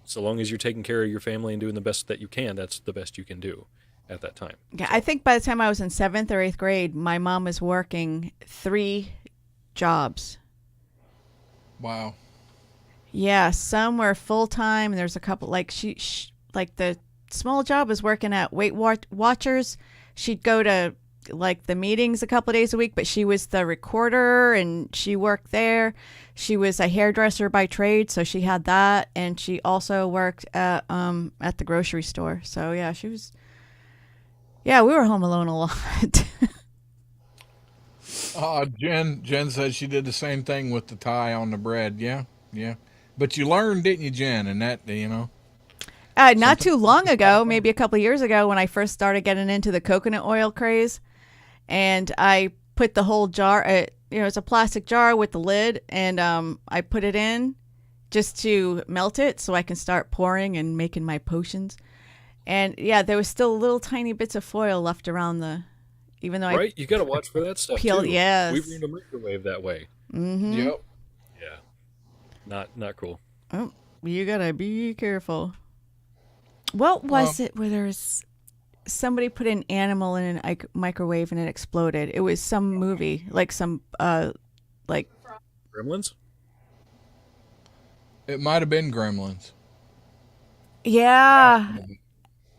so long as you're taking care of your family and doing the best that you can, that's the best you can do at that time. Yeah, I think by the time I was in 7th or 8th grade, my mom was working 3 jobs. Wow. Yeah, some were full-time, and there's a couple, like she like the small job was working at Weight Watchers. She'd go to like the meetings a couple of days a week, but she was the recorder and she worked there. She was a hairdresser by trade, so she had that, and she also worked at the grocery store. So yeah, we were home alone a lot. Jen said she did the same thing with the tie on the bread. Yeah. But you learned, didn't you, Jen? And that, not too long ago, maybe a couple of years ago, when I first started getting into the coconut oil craze, and I put the whole jar, it's a plastic jar with the lid, and I put it in just to melt it so I can start pouring and making my potions. And yeah, there was still little tiny bits of foil left around even though right? You got to watch for that stuff peeled, too. yes. We've learned a microwave that way. Mm-hmm. Yep. Yeah. Not cool. Oh, you gotta be careful. What was it where there's somebody put an animal in an microwave and it exploded? It was some movie, like some like Gremlins? It might have been Gremlins. yeah,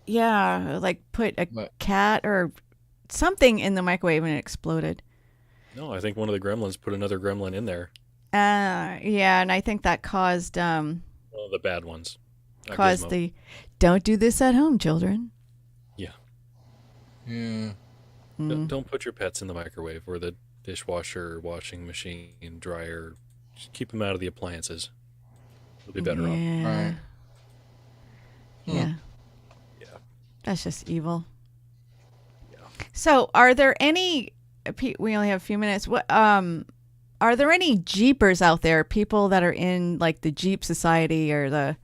like put a But cat or something in the microwave and it exploded. No, I think one of the gremlins put another gremlin in there. Yeah, and I think that caused One of the bad ones. Not caused Gizmo. the don't do this at home, children. Yeah. yeah. Don't put your pets in the microwave or the dishwasher, washing machine, dryer. Just keep them out of the appliances. You'll be better off. Yeah. Right. Yeah. Yeah. That's just evil. Yeah. So, are there any? We only have a few minutes. What? Are there any Jeepers out there? People that are in like the Jeep Society or the.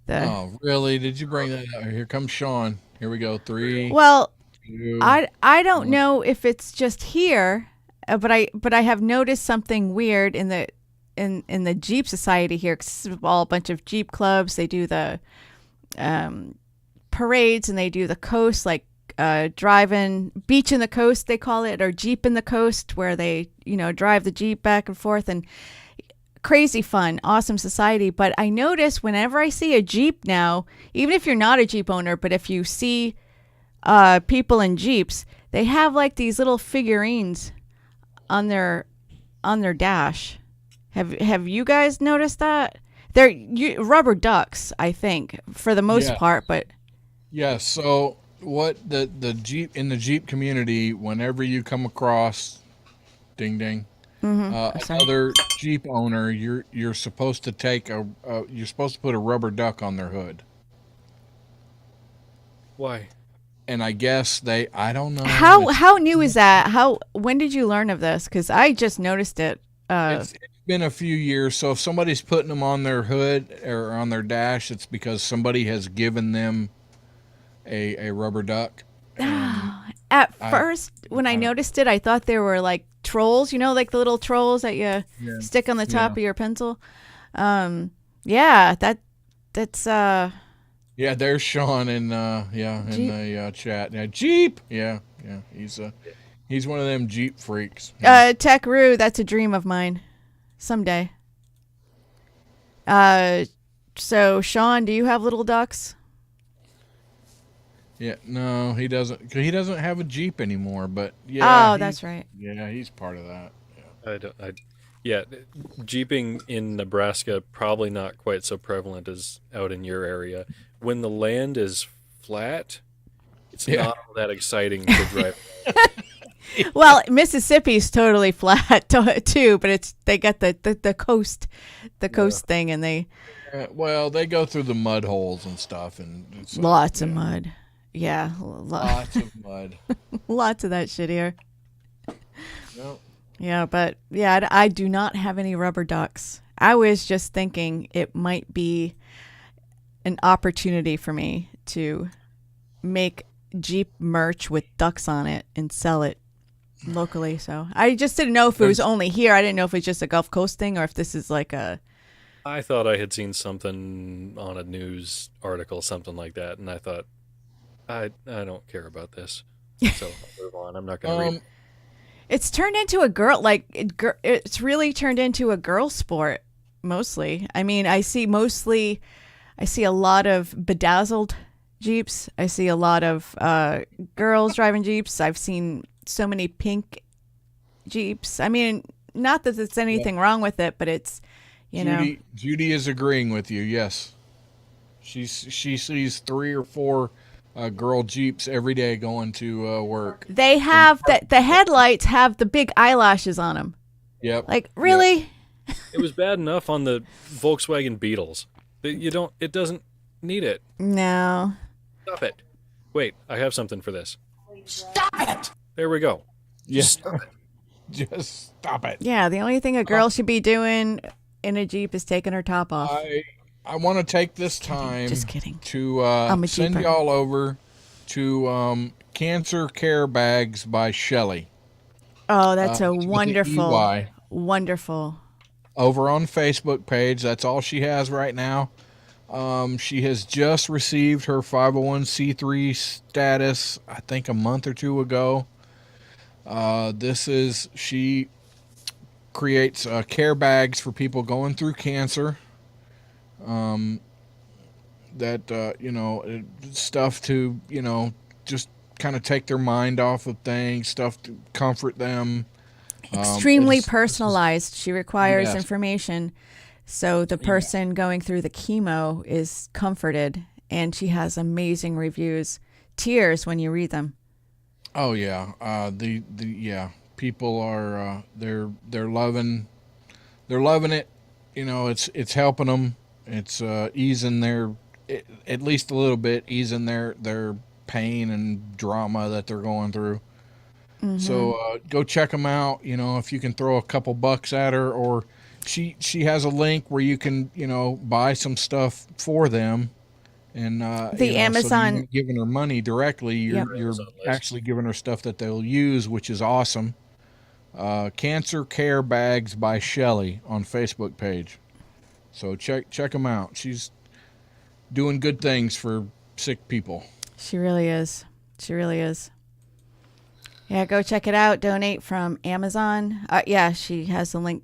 Oh, really? Did you bring that up? Here comes Sean. Here we go. 3, Well, 2. I don't know if it's just here, but I have noticed something weird in the Jeep Society here. 'Cause it's all a bunch of Jeep clubs. They do the parades and they do the coast, like driving beach in the coast they call it, or Jeep in the coast, where they drive the Jeep back and forth, and crazy fun, awesome society. But I notice whenever I see a Jeep now, even if you're not a Jeep owner, but if you see people in Jeeps, they have like these little figurines on their dash. Have you guys noticed that? They're rubber ducks, I think, for the most Yeah. part, but Yeah, so what the Jeep in the Jeep community, whenever you come across ding ding sorry. another Jeep owner, you're supposed to take you're supposed to put a rubber duck on their hood. Why? And I guess I don't know. How new is that? When did you learn of this? Because I just noticed it. It's been a few years, so if somebody's putting them on their hood or on their dash, it's because somebody has given them a rubber duck. At first, when I noticed it, I thought they were like trolls, like the little trolls that you stick on the top of your pencil. Yeah, that's Yeah, there's Sean in the chat. Yeah, Jeep. Yeah, he's one of them Jeep freaks. Tech Roo, that's a dream of mine. Someday. So Sean, do you have little ducks? Yeah, no, he doesn't. 'Cause he doesn't have a Jeep anymore. But yeah. Oh, that's right. Yeah, he's part of that. Yeah. Jeeping in Nebraska probably not quite so prevalent as out in your area. When the land is flat, it's not all that exciting to drive. Well, Mississippi's totally flat too, but they got the coast thing, and they Well, they go through the mud holes and stuff, and it's lots of mud. Yeah, lots of mud. lots of that shit here. Yep. Yeah, but yeah, I do not have any rubber ducks. I was just thinking it might be an opportunity for me to make Jeep merch with ducks on it and sell it locally. So I just didn't know if it was only here. I didn't know if it's just a Gulf Coast thing or if this is like a... I thought I had seen something on a news article, something like that, and I thought, I don't care about this. So I'll move on. I'm not going to read it. It's turned into a it's really turned into a girl sport mostly. I mean, I see a lot of bedazzled Jeeps. I see a lot of girls driving Jeeps. I've seen so many pink Jeeps. I mean, not that there's anything wrong with it, but it's, Judy is agreeing with you. Yes, she sees 3 or 4 girl Jeeps every day going to work. They have the headlights have the big eyelashes on them. Yep. Like, really? Yep. It was bad enough on the Volkswagen Beetles. It doesn't need it. No. Stop it. Wait, I have something for this. Stop it! There we go. Yes. Just stop it. Yeah, the only thing a girl should be doing in a Jeep is taking her top off. I want to take this time Just kidding. to I'm a send Jeeper. y'all over to Cancer Care Bags by Shelly. Oh, that's a with the wonderful, EY. wonderful over on the Facebook page. That's all she has right now. She has just received her 501c3 status, I think a month or two ago. She creates care bags for people going through cancer. Stuff to, just kind of take their mind off of things, stuff to comfort them. Extremely personalized. She requires Yes. information so the person going through the chemo is comforted, and she has amazing reviews. Tears when you read them. Oh yeah, people are they're loving it. It's helping them. It's easing at least a little bit, easing their pain and drama that they're going through. So go check them out. If you can throw a couple bucks at her, or she has a link where you can buy some stuff for them. And The Amazon, so you're not giving her money directly. You're Amazon list. actually giving her stuff that they'll use, which is awesome. Cancer Care Bags by Shelly on Facebook page. So check them out. She's doing good things for sick people. she really is. She really is. Yeah, go check it out. Donate from Amazon. Yeah, she has a link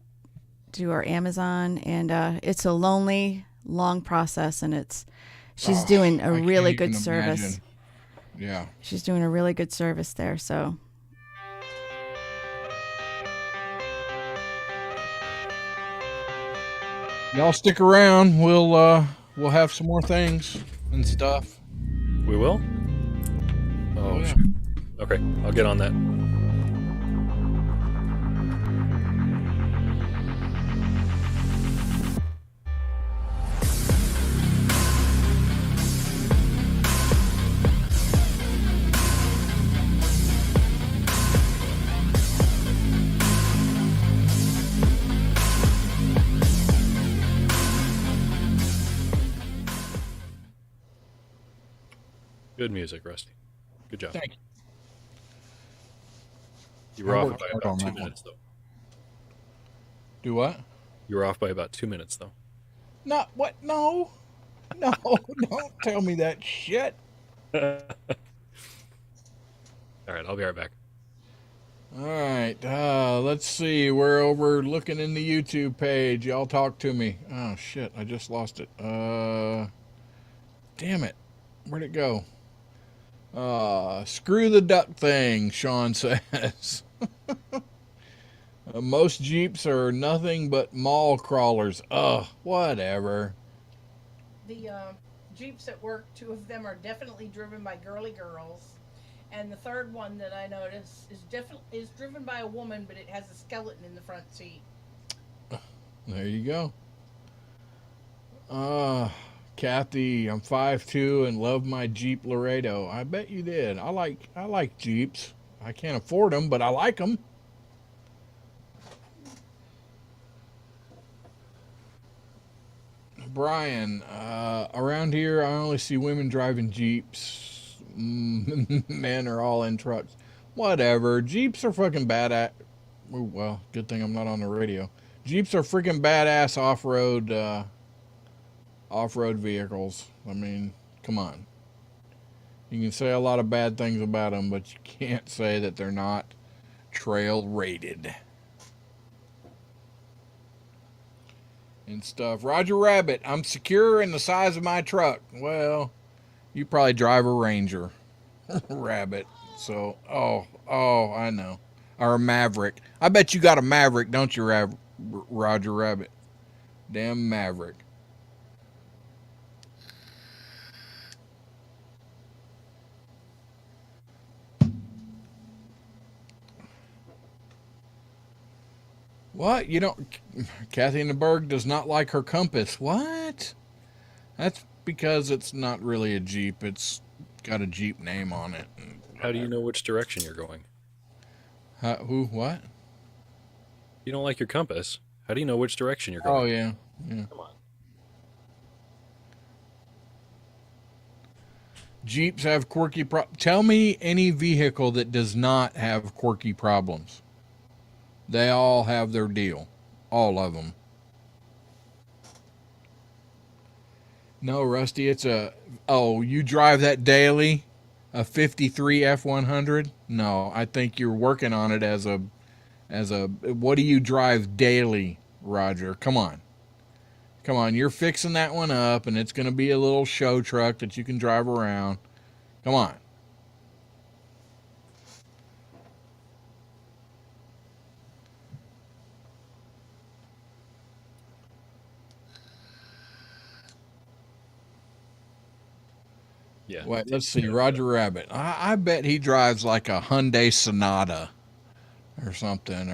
to her Amazon, and it's a lonely, long process, and she's doing a I really can't good even service. imagine. Yeah. She's doing a really good service there. So Y'all stick around. We'll have some more things and stuff. We will? Oh, yeah. shoot. Okay, I'll get on that. Good music, Rusty. Good job. Thank you. You were I off worked by hard about on 2 that one. minutes, though. Do what? You were off by about 2 minutes, though. Not what? No. No, don't tell me that shit. All right, I'll be right back. All right, let's see. We're over looking in the YouTube page. Y'all talk to me. Oh shit, I just lost it. Damn it. Where'd it go? Screw the duck thing, Sean says. Most Jeeps are nothing but mall crawlers. Ugh, whatever. The Jeeps at work, 2 of them are definitely driven by girly girls. And the third one that I noticed is driven by a woman, but it has a skeleton in the front seat. There you go. Kathy, I'm 5'2" and love my Jeep Laredo. I bet you did. I like Jeeps. I can't afford them, but I like them. Brian, around here I only see women driving Jeeps. Men are all in trucks. Whatever. Jeeps are fucking badass. Well, good thing I'm not on the radio. Jeeps are freaking badass off-road vehicles. I mean, come on. You can say a lot of bad things about them, but you can't say that they're not trail rated and stuff. Roger Rabbit, I'm secure in the size of my truck. Well, you probably drive a Ranger. Rabbit. So, I know. Or a Maverick. I bet you got a Maverick, don't you, Roger Rabbit? Damn Maverick. What? You don't... Kathy in the Berg does not like her Compass. What? That's because it's not really a Jeep. It's got a Jeep name on it. How do you know which direction you're going? Who? What? You don't like your compass. How do you know which direction you're Oh, going? yeah. Come on. Jeeps have quirky Tell me any vehicle that does not have quirky problems. They all have their deal. All of them. No, Rusty, it's you drive that daily, a 53 F100? No, I think you're working on it what do you drive daily, Roger? Come on. Come on, you're fixing that one up, and it's going to be a little show truck that you can drive around. Come on. Yeah. Wait, let's see. Roger Rabbit. I bet he drives like a Hyundai Sonata or something,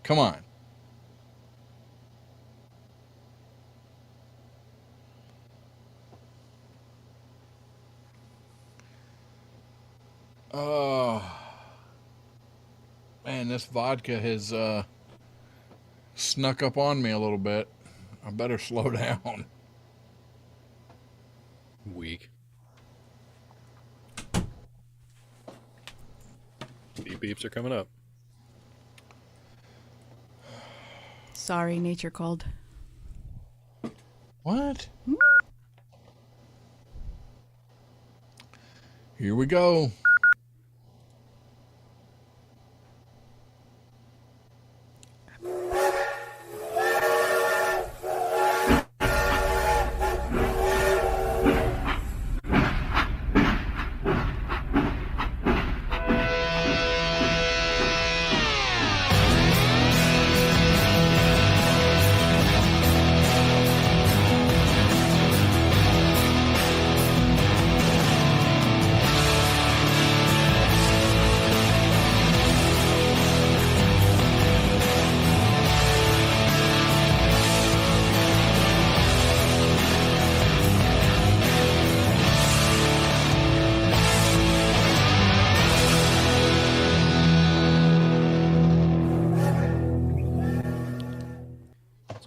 come on. Oh, man, this vodka has snuck up on me a little bit. I better slow down. Weak. Beep beeps are coming up. Sorry, nature called. What? Here we go.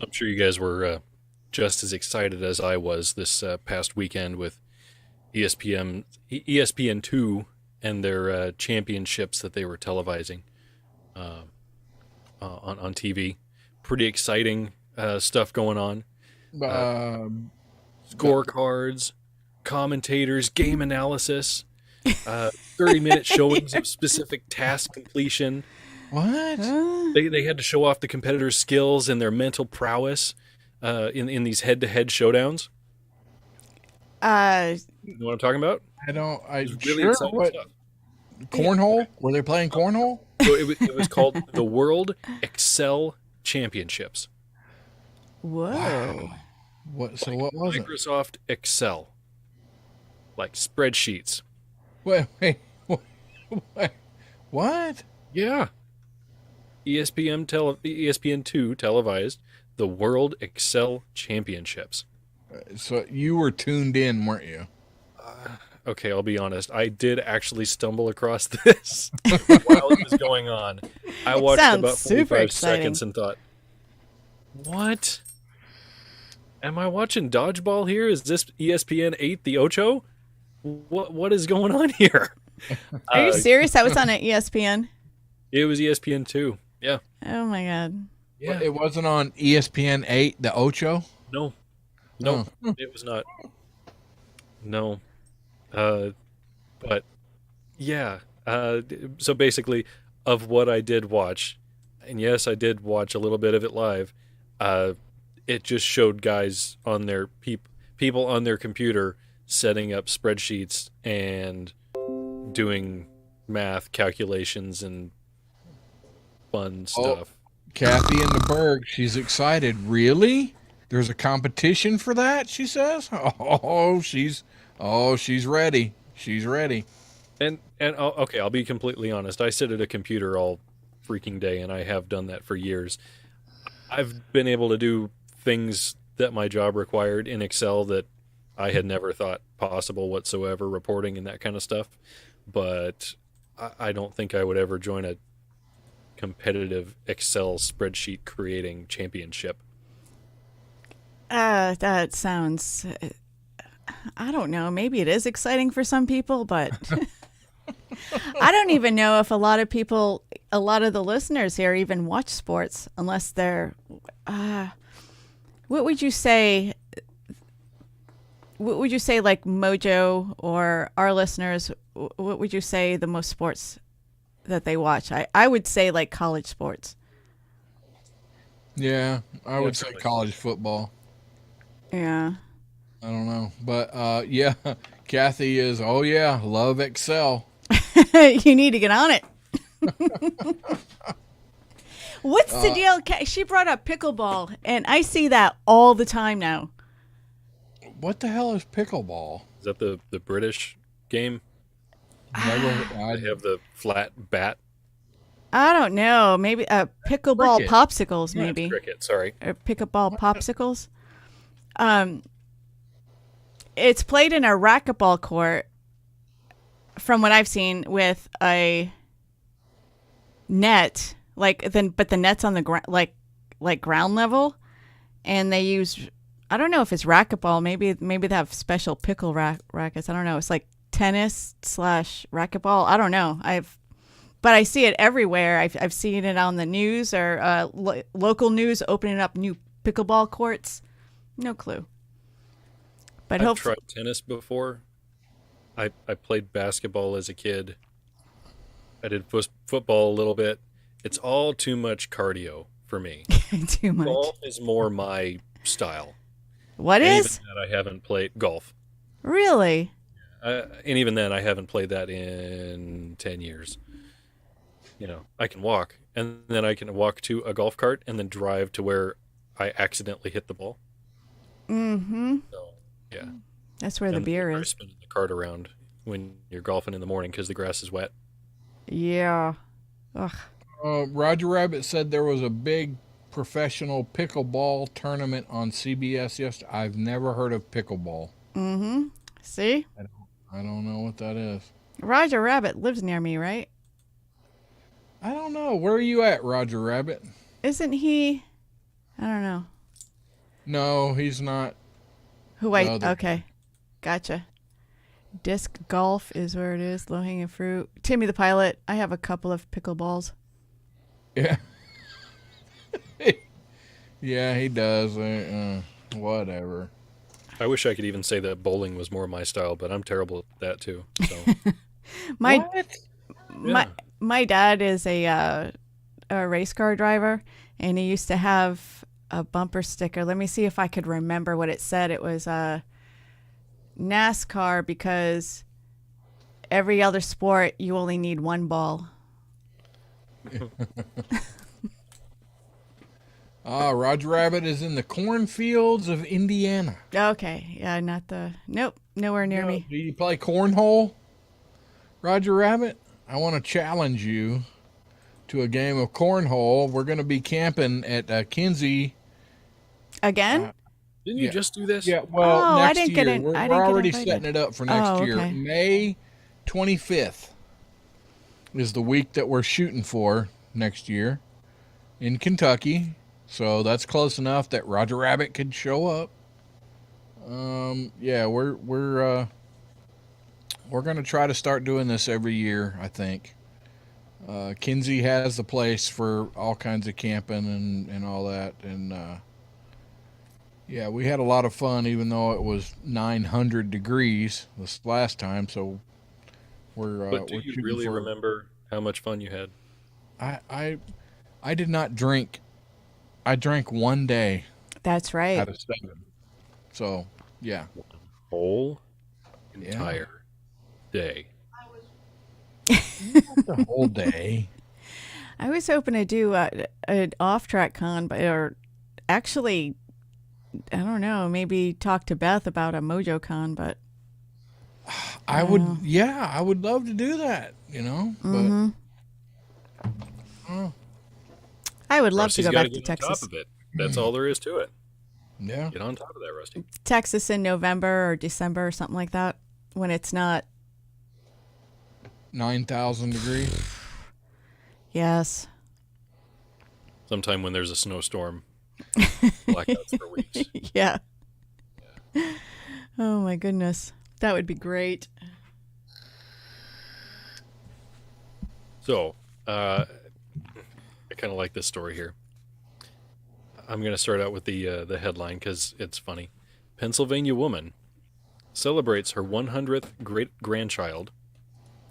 I'm sure you guys were just as excited as I was this past weekend with ESPN2 and their championships that they were televising on TV. Pretty exciting stuff going on. Scorecards, commentators, game analysis, 30-minute showings of specific task completion. What? They had to show off the competitors' skills and their mental prowess in these head-to-head showdowns. You know what I'm talking about? I don't. It's really exciting stuff. Cornhole? Were they playing cornhole? So it was called the World Excel Championships. Whoa. Wow. What? So what was it? Microsoft Excel, like spreadsheets. Wait. What? Yeah. ESPN2 televised the World Excel Championships. So you were tuned in, weren't you? Okay, I'll be honest. I did actually stumble across this while it was going on. I watched about 45 seconds and thought, what? Am I watching dodgeball here? Is this ESPN 8 the Ocho? What is going on here? Are you serious? That was on an ESPN? It was ESPN2. Yeah. Oh, my God. Yeah. It wasn't on ESPN 8, the Ocho? No, it was not. No. But, yeah. So basically, of what I did watch, and yes, I did watch a little bit of it live, it just showed guys on their people on their computer setting up spreadsheets and doing math calculations and fun stuff. Kathy in the Berg, she's excited. Really? There's a competition for that, she says? She's ready. She's ready. And okay, I'll be completely honest. I sit at a computer all freaking day, and I have done that for years. I've been able to do things that my job required in Excel that I had never thought possible whatsoever, reporting and that kind of stuff. But I don't think I would ever join a competitive Excel spreadsheet creating championship. That sounds, I don't know, maybe it is exciting for some people, but I don't even know if a lot of the listeners here even watch sports unless they're, What would you say? What would you say, like Mojo or our listeners? What would you say the most sports that they watch? I would say like college sports. Yeah, I would say probably. college football. Yeah. I don't know, but yeah, Kathy is. Oh yeah, love Excel. You need to get on it. What's the deal? She brought up pickleball, and I see that all the time now. What the hell is pickleball? Is that the British game? Never. They have the flat bat. I don't know. Maybe pickleball Cricket. popsicles, Yeah, it's maybe. cricket. Sorry. Or pickleball popsicles. It's played in a racquetball court, from what I've seen, with a net, but the net's on the ground, like ground level, and they use, I don't know if it's racquetball. Maybe they have special pickle rackets. I don't know. It's like tennis / racquetball. I don't know. But I see it everywhere. I've seen it on the news or local news opening up new pickleball courts. No clue. But I've hopefully, tried tennis before. I played basketball as a kid. I did football a little bit. It's all too much cardio for me. too much. Golf is more my style. What And is? even that I haven't played golf. Really? And even then, I haven't played that in 10 years. You know, I can walk, and then I can walk to a golf cart and then drive to where I accidentally hit the ball. Mm-hmm. So, yeah. That's where the And beer you're is. spinning the cart around when you're golfing in the morning because the grass is wet. Yeah. Ugh. Roger Rabbit said there was a big professional pickleball tournament on CBS yesterday. I've never heard of pickleball. Mm-hmm. See? I don't know what that is. Roger Rabbit lives near me, right? I don't know. Where are you at, Roger Rabbit? Isn't he? I don't know. No, he's not. Okay. Gotcha. Disc golf is where it is. Low hanging fruit. Timmy the Pilot. I have a couple of pickleballs. Yeah. Yeah, he does. Whatever. I wish I could even say that bowling was more my style, but I'm terrible at that too. So My yeah. my dad is a race car driver, and he used to have a bumper sticker. Let me see if I could remember what it said. It was NASCAR, because every other sport you only need one ball. Roger Rabbit is in the cornfields of Indiana. Okay, yeah, nowhere near me. Do you play cornhole, Roger Rabbit? I want to challenge you to a game of cornhole. We're going to be camping at Kinsey. Again? Didn't you just do this? Yeah, well, Oh, I next didn't year. get in- We're I didn't get already invited. setting it up for next Oh, year. okay. May 25th is the week that we're shooting for next year in Kentucky. So that's close enough that Roger Rabbit could show up. Yeah, we're going to try to start doing this every year, I think. Kinsey has the place for all kinds of camping and all that. And yeah, we had a lot of fun, even though it was 900 degrees this last time. So we're But do we're you shooting really for- remember how much fun you had? I did not drink. I drank one day That's right. out of 7. So yeah. Whole Yeah. entire day. The whole day. I was hoping to do an off-track con, or actually, I don't know, maybe talk to Beth about a Mojo con, but I would, yeah, I would love to do that, you know, but I would love Rusty's to go gotta back to get on Texas. top of it. That's all there is to it. yeah, Get on top of that, Rusty. Texas in November or December or something like that, when it's not. 9,000 degrees. Yes. Sometime when there's a snowstorm. Blackouts for weeks. Yeah. Oh my goodness. That would be great. So, I kind of like this story here. I'm going to start out with the headline because it's funny. Pennsylvania woman celebrates her 100th great grandchild.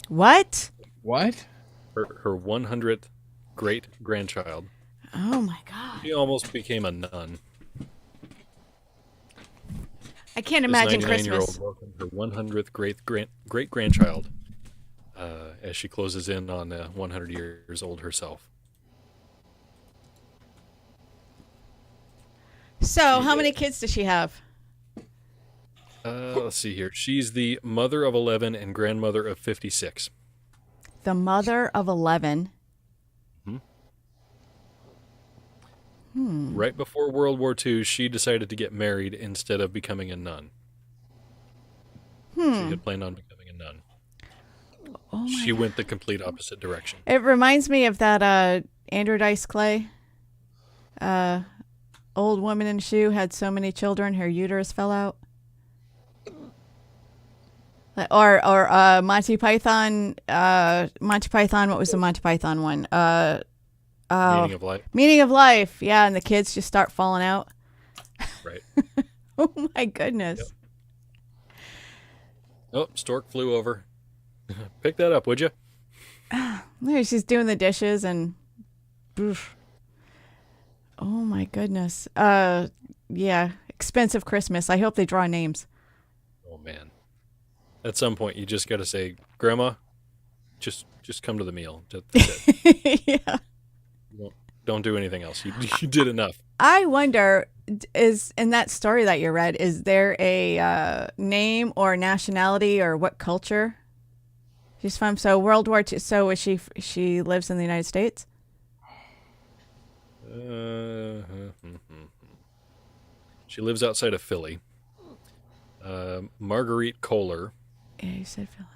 What? What? Her 100th great grandchild. Oh my God. She almost became a nun. I can't This imagine 99-year-old Christmas. welcomed her 100th great grandchild as she closes in on 100 years old herself. So, how many kids does she have? Let's see here. She's the mother of 11 and grandmother of 56. The mother of 11. Right before World War II, she decided to get married instead of becoming a nun. She had planned on becoming a nun. Oh my She went the complete opposite direction. It reminds me of that Andrew Dice Clay. Old woman in a shoe had so many children, her uterus fell out. Or Monty Python. Monty Python. What was the Monty Python one? Meaning of life. Meaning of life. Yeah, and the kids just start falling out. Right. Oh my goodness. Yep. Oh, stork flew over. Pick that up, would you? There, she's doing the dishes and. Oof. Oh my goodness. Yeah, expensive Christmas. I hope they draw names. Oh man. At some point, you just got to say, "Grandma, just come to the meal." That's it. Yeah. Don't do anything else. You did enough. I wonder, is in that story that you read, is there a name or nationality or what culture she's from? So World War II. So is she lives in the United States? She lives outside of Philly. Marguerite Kohler. Yeah, you said Philly.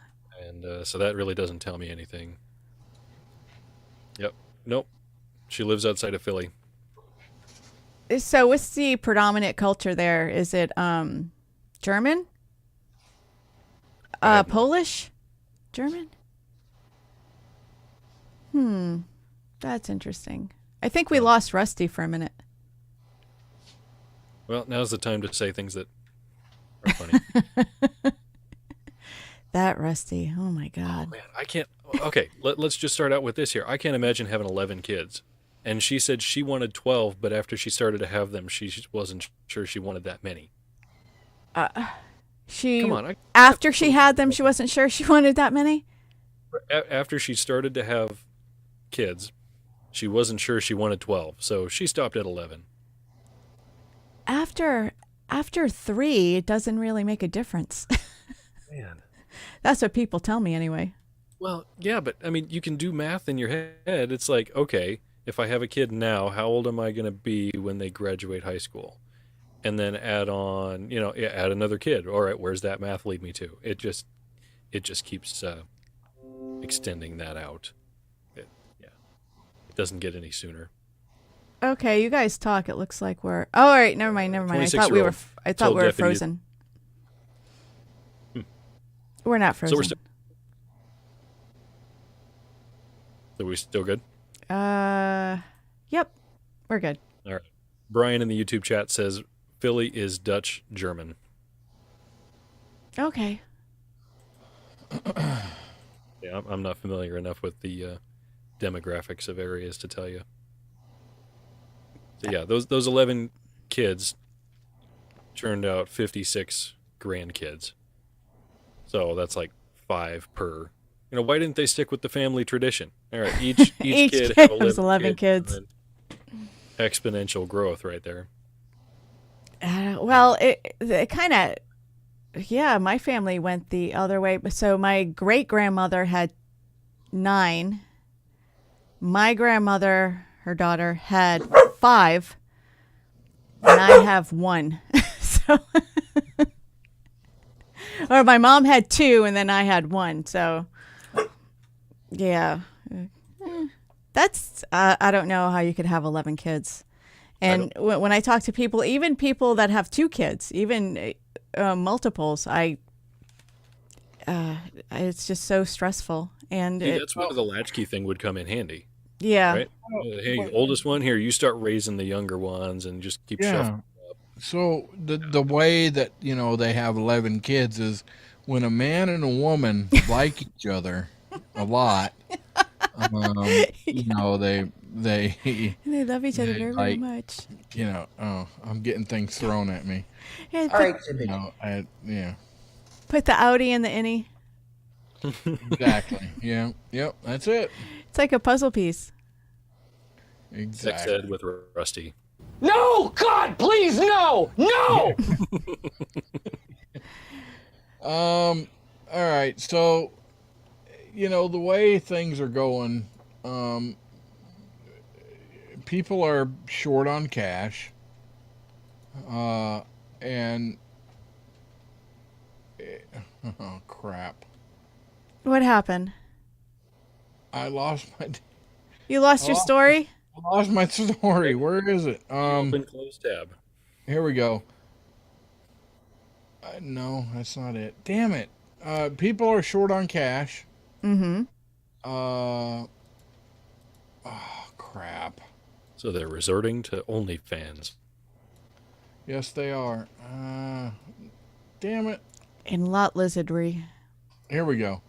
And so that really doesn't tell me anything. Yep. Nope. She lives outside of Philly. So what's the predominant culture there? Is it German? Polish? German? That's interesting. I think we lost Rusty for a minute. Well, now's the time to say things that are funny. That Rusty. Oh my God. Man, I can't. Okay, let's just start out with this here. I can't imagine having 11 kids. And she said she wanted 12, but after she started to have them, she wasn't sure she wanted that many. Come on. After she had them, she wasn't sure she wanted that many? After she started to have kids, she wasn't sure she wanted 12, so she stopped at 11. After 3, it doesn't really make a difference. Man. That's what people tell me anyway. Well, yeah, but I mean, you can do math in your head. It's like, okay, if I have a kid now, how old am I going to be when they graduate high school? And then add on, add another kid. All right, where's that math lead me to? It just keeps extending that out. It doesn't get any sooner. Okay, you guys talk. It looks like we're. Oh, all right, never mind. I thought we were. I thought we were frozen. We're not frozen. So are we still good? Yep, we're good. All right. Brian in the YouTube chat says Philly is Dutch German. Okay. Yeah, I'm not familiar enough with the demographics of areas to tell you. So yeah, those 11 kids turned out 56 grandkids. So that's like 5 per. Why didn't they stick with the family tradition? All right, each kid had 11 kids. Exponential growth right there. Well, it kind of, yeah, my family went the other way. So my great-grandmother had 9. My grandmother, her daughter, had 5. And I have 1. So, or my mom had 2 and then I had 1. So, yeah. That's, I don't know how you could have 11 kids. And when I talk to people, even people that have 2 kids, even multiples, it's just so stressful. And that's where the latchkey thing would come in handy. Yeah. right? Hey, oldest one here, you start raising the younger ones and just keep Yeah. shuffling. So the way that they have 11 kids is when a man and a woman like each other a lot. They They love each other they very, very like much. oh, I'm getting things thrown at me. Yeah, All right, Jimmy. Yeah, put the outie in the innie. exactly. Yeah, yep, that's it. It's like a puzzle piece. Sex Exactly. ed with Rusty. No, God, please, no, no. All right. So, the way things are going, people are short on cash, and oh crap, What happened? I lost my You lost your Oh. story? story. Where is it? Open close tab. Here we go. No, that's not it. Damn it. People are short on cash. Mm-hmm. Oh crap. So they're resorting to OnlyFans. Yes, they are. Damn it. In lot lizardry. Here we go.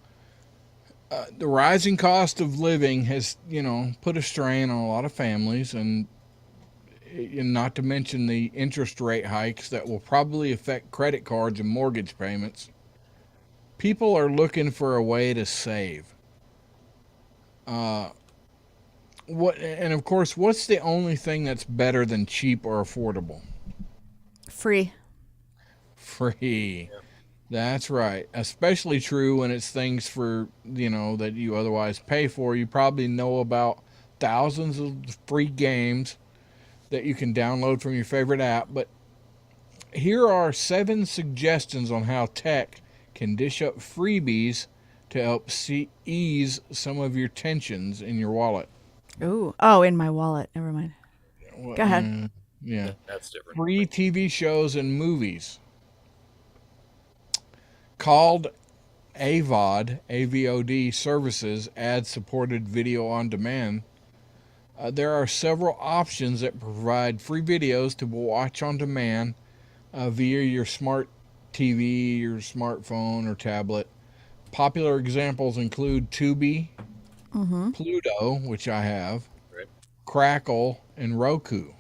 The rising cost of living has, put a strain on a lot of families, and not to mention the interest rate hikes that will probably affect credit cards and mortgage payments. People are looking for a way to save. And of course, what's the only thing that's better than cheap or affordable? Free. Free. That's right. Especially true when it's things for, that you otherwise pay for. You probably know about thousands of free games that you can download from your favorite app. But here are 7 suggestions on how tech can dish up freebies to help ease some of your tensions in your wallet. Ooh. Oh, in my wallet. Never mind. Go ahead. Yeah. That's different. Free TV shows and movies. Called AVOD, AVOD services, ad-supported video on demand. There are several options that provide free videos to watch on demand via your smart TV, your smartphone, or tablet. Popular examples include Tubi, Pluto, which I have, Right. Crackle, and Roku,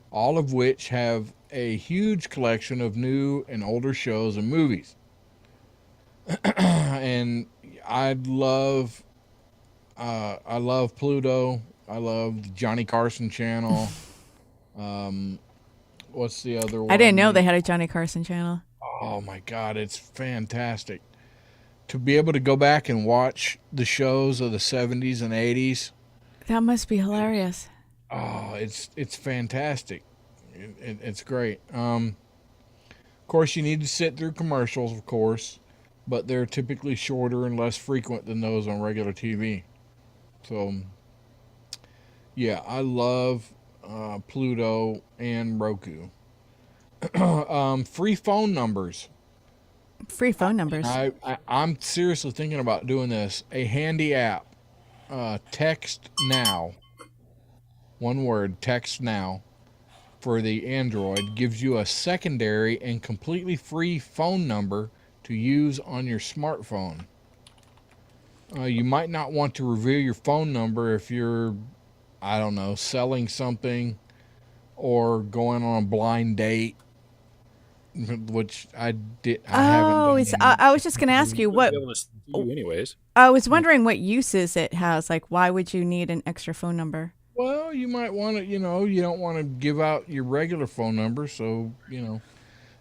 all of which have a huge collection of new and older shows and movies. And I love Pluto. I love the Johnny Carson channel. What's the other one? I didn't know they had a Johnny Carson channel. Oh my God, it's fantastic to be able to go back and watch the shows of the 70s and 80s. That must be hilarious. Oh, it's fantastic. It's great. Of course, you need to sit through commercials, of course, but they're typically shorter and less frequent than those on regular TV. So, yeah, I love Pluto and Roku. Free phone numbers. Free phone numbers. I'm seriously thinking about doing this. A handy app, Text Now. One word, Text Now, for the Android, gives you a secondary and completely free phone number to use on your smartphone. You might not want to reveal your phone number if you're, I don't know, selling something or going on a blind date, which I haven't Oh, done. I was just going to ask you what. Be able to see you anyways. I was wondering what uses it has. Like, why would you need an extra phone number? Well, you might want to, you don't want to give out your regular phone number, so,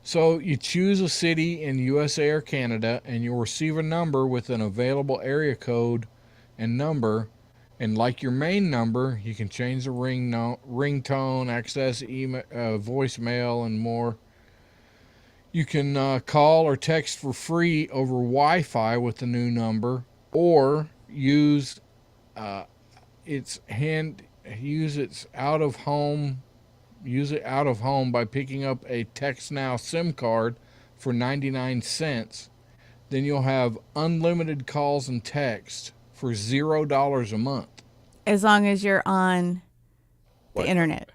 So you choose a city in USA or Canada, and you'll receive a number with an available area code and number. And like your main number, you can change the ringtone, access email, voicemail, and more. You can call or text for free over Wi-Fi with the new number, or use its out of home by picking up a Text Now SIM card for 99 cents. Then you'll have unlimited calls and text for $0 a month. as long as you're on the Wi-Fi. internet.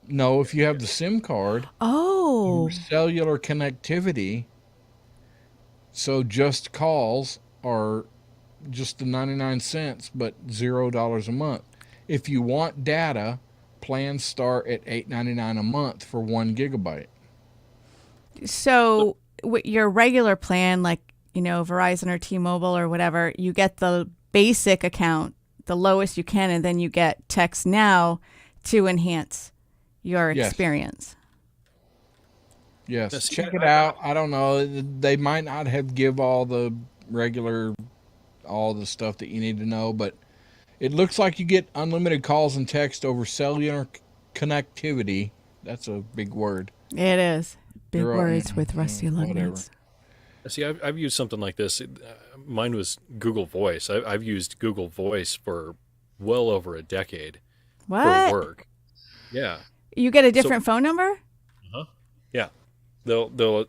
No, if you have the SIM card, Oh, your cellular connectivity, so just calls are just the 99 cents, but $0 a month. If you want data, plans start at $8.99 a month for 1 gigabyte. so with your regular plan, like, Verizon or T-Mobile or whatever, you get the basic account, the lowest you can, and then you get Text Now to enhance your Yes. experience. Yes, Yes, check yeah, it out. I don't know. They might not have give all the stuff that you need to know, but it looks like you get unlimited calls and text over cellular connectivity. That's a big word. It is. Big You're words with Rusty whatever. Lugnets. See, I've used something like this. Mine was Google Voice. I've used Google Voice for well over a decade What? for work. Yeah. You get a different phone number? Yeah. They'll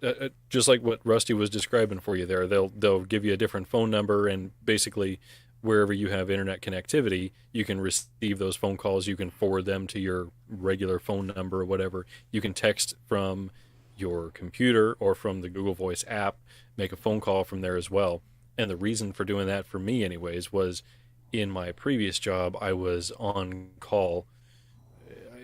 just like what Rusty was describing for you there. They'll give you a different phone number, and basically wherever you have internet connectivity, you can receive those phone calls. You can forward them to your regular phone number or whatever. You can text from your computer or from the Google Voice app, make a phone call from there as well. And the reason for doing that for me anyways was in my previous job, I was on call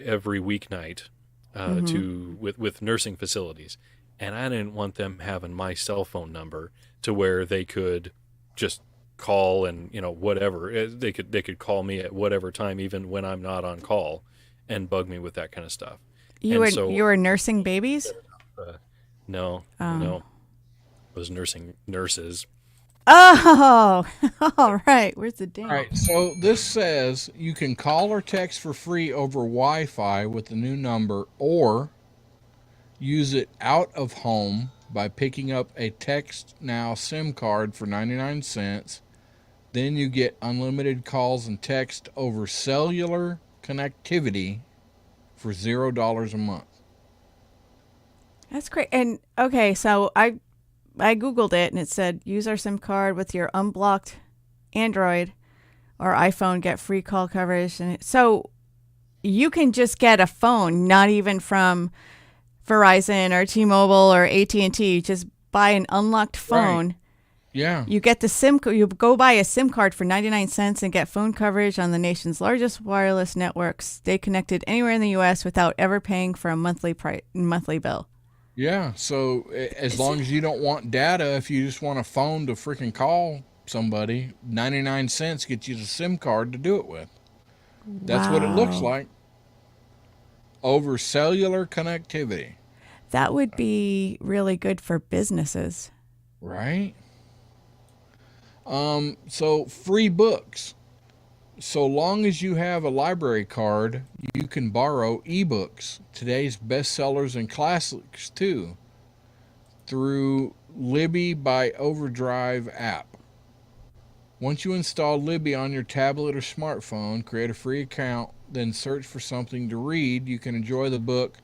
every weeknight with nursing facilities, and I didn't want them having my cell phone number to where they could just call and whatever they could call me at whatever time, even when I'm not on call, and bug me with that kind of stuff. You were nursing babies? No, no, I was nursing nurses. Oh, all right. Where's the date? All right, so this says you can call or text for free over Wi-Fi with the new number, or use it out of home by picking up a Text Now SIM card for 99 cents. Then you get unlimited calls and text over cellular connectivity for $0 a month. That's great. And okay, so I Googled it and it said use our SIM card with your unblocked Android or iPhone, get free call coverage. And so you can just get a phone, not even from Verizon or T-Mobile or AT&T. Just buy an unlocked phone. Right. Yeah. You get the you go buy a SIM card for 99 cents and get phone coverage on the nation's largest wireless networks. Stay connected anywhere in the U.S. without ever paying for a monthly bill. Yeah, so as long as you don't want data, if you just want a phone to freaking call somebody, 99 cents gets you the SIM card to do it with. That's what it looks like. Over cellular connectivity. That would be really good for businesses. Right? So free books. So long as you have a library card, you can borrow ebooks, today's bestsellers and classics too, through Libby by Overdrive app. Once you install Libby on your tablet or smartphone, create a free account, then search for something to read. You can enjoy the book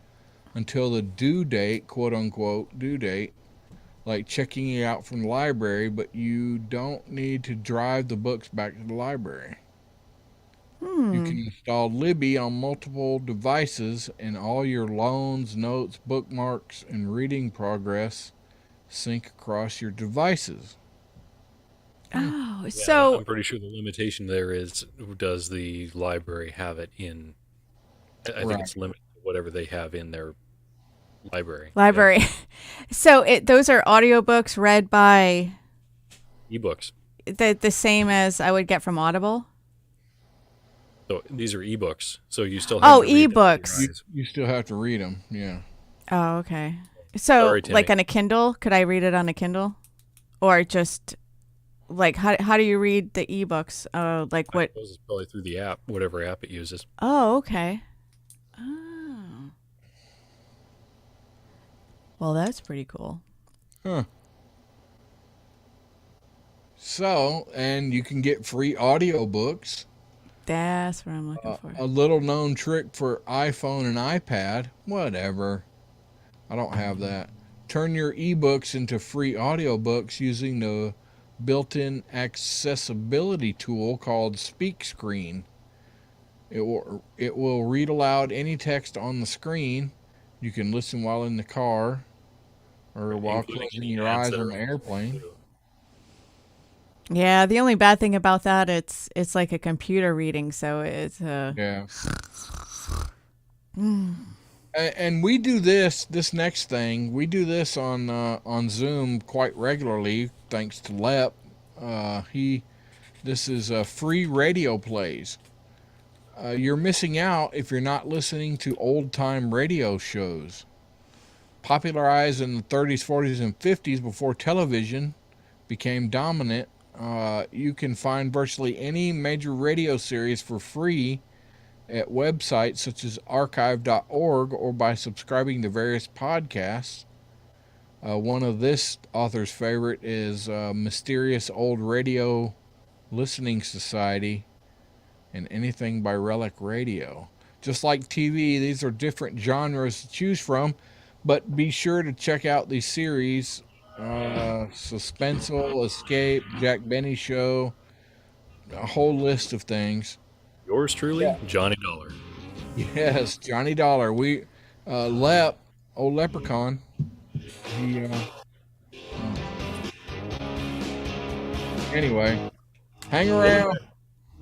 until the due date, quote unquote, due date, like checking it out from the library, but you don't need to drive the books back to the library. You can install Libby on multiple devices, and all your loans, notes, bookmarks, and reading progress sync across your devices. Oh, Yeah, so I'm pretty sure the limitation there is, does the library have it in? I think it's limited to whatever they have in their library. Yeah. So those are audiobooks read by Ebooks. the same as I would get from Audible. So these are ebooks. So you still have to read them with ebooks. your eyes. You still have to read them, yeah. Oh, okay. So Sorry, Timmy. like on a Kindle, could I read it on a Kindle, or just like how do you read the ebooks? Like I what? suppose it's probably through the app, whatever app it uses. Oh, okay. Oh. Well, that's pretty cool. Huh. So, and you can get free audiobooks. That's what I'm looking for. A little known trick for iPhone and iPad, whatever. I don't have that. Turn your ebooks into free audiobooks using the built-in accessibility tool called Speak Screen. It will read aloud any text on the screen. You can listen while in the car or while Including closing any your ads eyes that on are the airplane. Yeah, the only bad thing about that, it's like a computer reading, so it's Yeah. And we do this next thing. We do this on Zoom quite regularly, thanks to Lep. This is free radio plays. You're missing out if you're not listening to old time radio shows. Popularized in the 30s, 40s, and 50s before television became dominant, you can find virtually any major radio series for free at websites such as archive.org or by subscribing to various podcasts. One of this author's favorite is Mysterious Old Radio Listening Society and Anything by Relic Radio. Just like TV, these are different genres to choose from, but be sure to check out these series: Suspenseful, Escape, Jack Benny Show, a whole list of things. Yours truly, Johnny Dollar. Yes, Johnny Dollar. Lep, old leprechaun. He, anyway, hang around.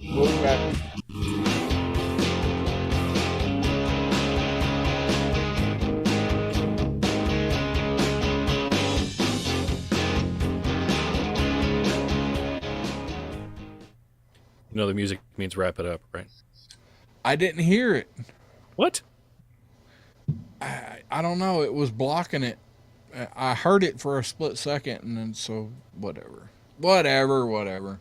We'll be back. You know the music means wrap it up, right? I didn't hear it. What? I don't know. It was blocking it. I heard it for a split second, and then so whatever. Whatever.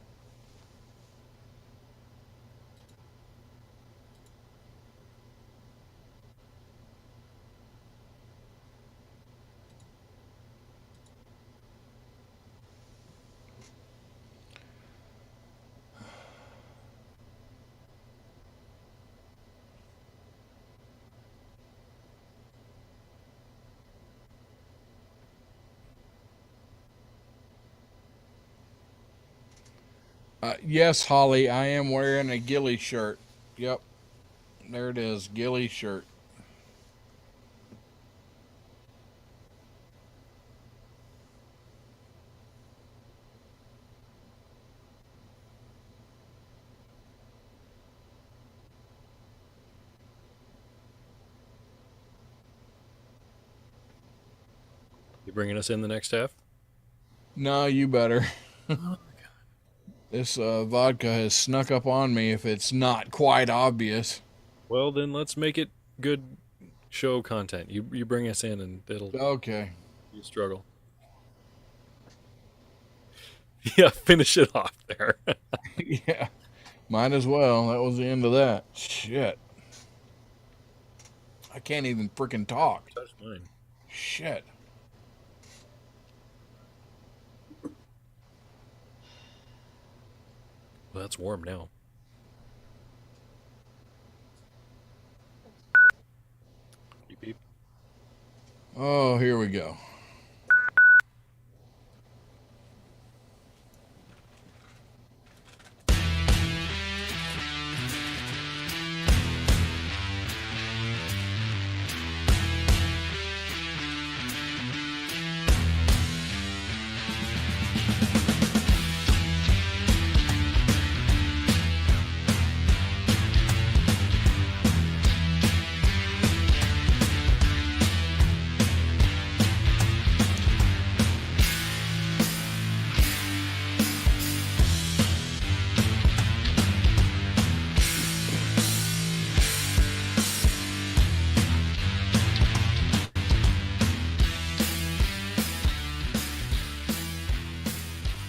Yes, Holly, I am wearing a ghillie shirt. Yep, there it is, ghillie shirt. You bringing us in the next half? No, you better. This vodka has snuck up on me if it's not quite obvious. Well, then let's make it good show content. You bring us in, and it'll Okay. be a struggle. Yeah, finish it off there. Yeah, might as well. That was the end of that. Shit. I can't even freaking talk. Touch mine. Shit. Well, that's warm now. Beep, beep. Oh, here we go.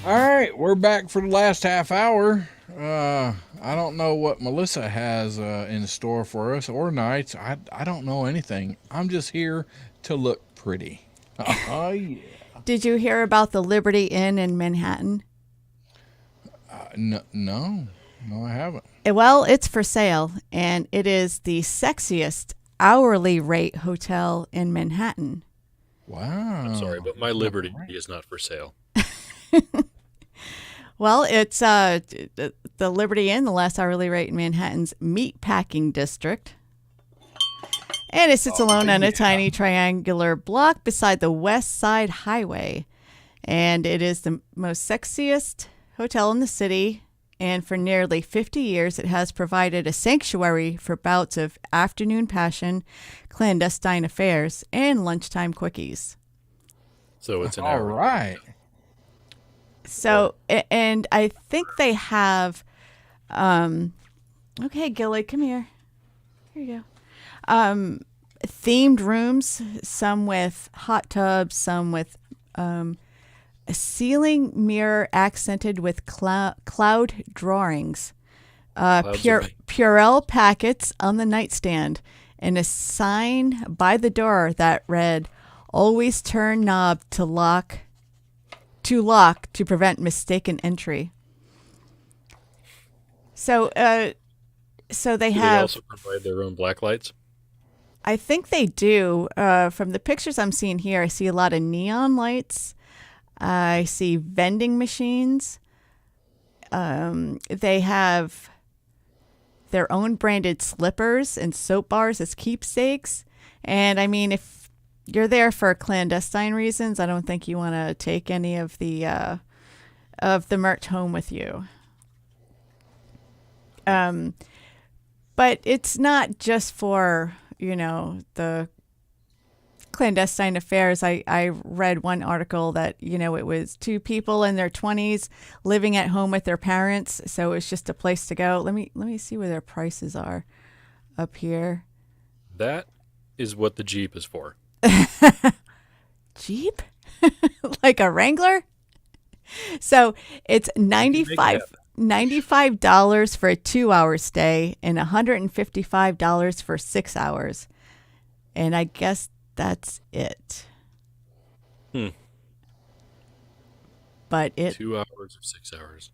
All right, we're back for the last half hour. I don't know what Melissa has in store for us or nights. I don't know anything. I'm just here to look pretty. Oh, yeah. Did you hear about the Liberty Inn in Manhattan? No, I haven't. Well, it's for sale, and it is the sexiest hourly rate hotel in Manhattan. Wow. I'm sorry, but my liberty is not for sale. Well, it's the Liberty Inn, the last hourly rate in Manhattan's meatpacking district. And it sits alone on a tiny triangular block beside the West Side Highway. And it is the most sexiest hotel in the city. And for nearly 50 years, it has provided a sanctuary for bouts of afternoon passion, clandestine affairs, and lunchtime quickies. So it's an All hour. right. So, and I think they have, okay, Gilly, come here. Here you go. Themed rooms, some with hot tubs, some with a ceiling mirror accented with cloud drawings, Purell packets on the nightstand, and a sign by the door that read, "Always turn knob to lock to prevent mistaken entry." So they Do they have. also provide their own black lights? I think they do. From the pictures I'm seeing here, I see a lot of neon lights. I see vending machines. They have their own branded slippers and soap bars as keepsakes. And I mean, if you're there for clandestine reasons, I don't think you want to take any of the merch home with you. But it's not just for, the clandestine affairs. I read one article that, it was two people in their 20s living at home with their parents. So it's just a place to go. Let me see where their prices are up here. That is what the Jeep is for. Jeep? Like a Wrangler? So it's $95 for a 2-hour stay and $155 for 6 hours. And I guess that's it. But 2 hours or 6 hours.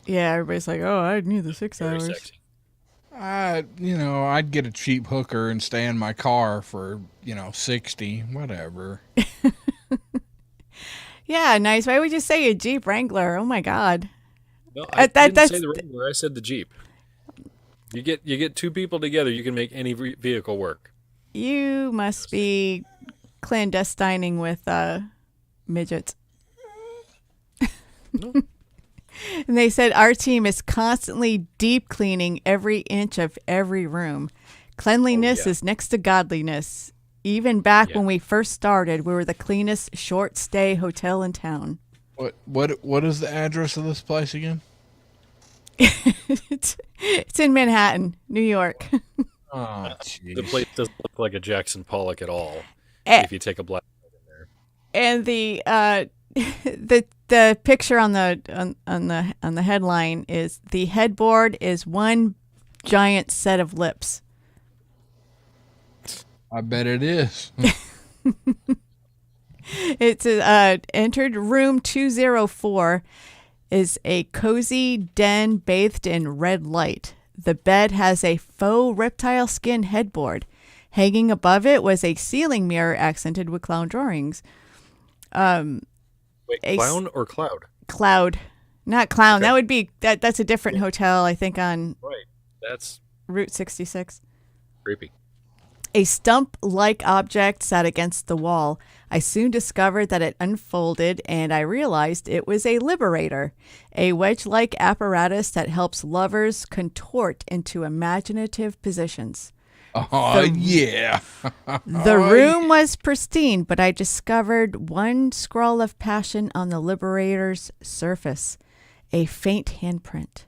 Yeah, everybody's like, oh, I need the 6 Very hours. sexy. I'd get a cheap hooker and stay in my car for, 60, whatever. Yeah, nice. Why would you say a Jeep Wrangler? Oh my God. No, I That's- didn't say the Wrangler. I said the Jeep. You get two people together, you can make any vehicle work. You must be clandestining with midgets. No. And they said our team is constantly deep cleaning every inch of every room. Cleanliness is next to godliness. Even back when we first started, we were the cleanest short stay hotel in town. What is the address of this place again? It's in Manhattan, New York. Oh, jeez. The place doesn't look like a Jackson Pollock at all. Eh. If you take a black light in there. And the picture on the headline is the headboard is one giant set of lips. I bet it is. It's entered room 204 is a cozy den bathed in red light. The bed has a faux reptile skin headboard. Hanging above it was a ceiling mirror accented with clown drawings. Wait, clown or cloud? Cloud, not clown. Okay. That would be that's a different hotel, I think, on Right. That's Route 66. creepy. A stump-like object sat against the wall. I soon discovered that it unfolded, and I realized it was a liberator, a wedge-like apparatus that helps lovers contort into imaginative positions. Oh, yeah. The room was pristine, but I discovered one scrawl of passion on the liberator's surface, a faint handprint.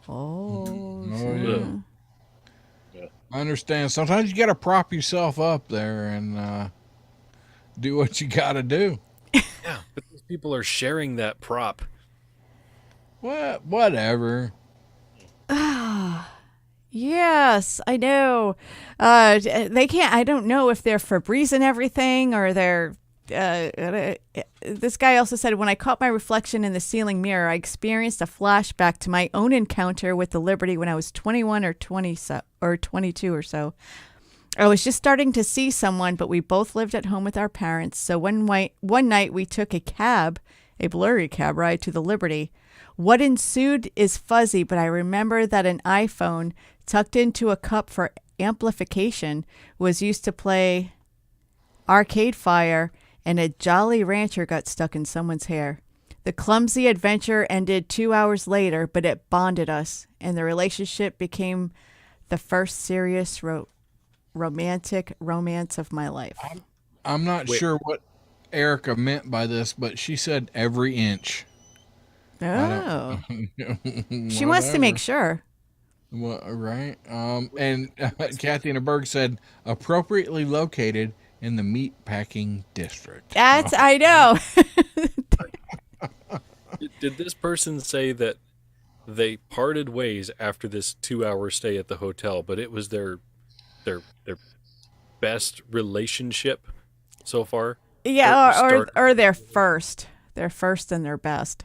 Oh, Yeah. I understand. Sometimes you got to prop yourself up there and do what you got to do. Yeah, but these people are sharing that prop. Whatever. Yes, I know. They can't. I don't know if they're Febreze and everything, or they're. This guy also said, when I caught my reflection in the ceiling mirror, I experienced a flashback to my own encounter with the Liberty when I was 21 or 22 or so. I was just starting to see someone, but we both lived at home with our parents. So one night we took a cab a blurry cab ride to the Liberty. What ensued is fuzzy, but I remember that an iPhone tucked into a cup for amplification was used to play Arcade Fire, and a Jolly Rancher got stuck in someone's hair. The clumsy adventure ended 2 hours later, but it bonded us, and the relationship became the first serious romantic romance of my life. I'm not sure what Erica meant by this, but she said every inch. Oh. She wants to make sure. Well, right. And Kathy in the Berg said appropriately located in the meat packing district. That's, I know. Did this person say that they parted ways after this 2-hour stay at the hotel, but it was their best relationship so far? Yeah, or their first. Their first and their best.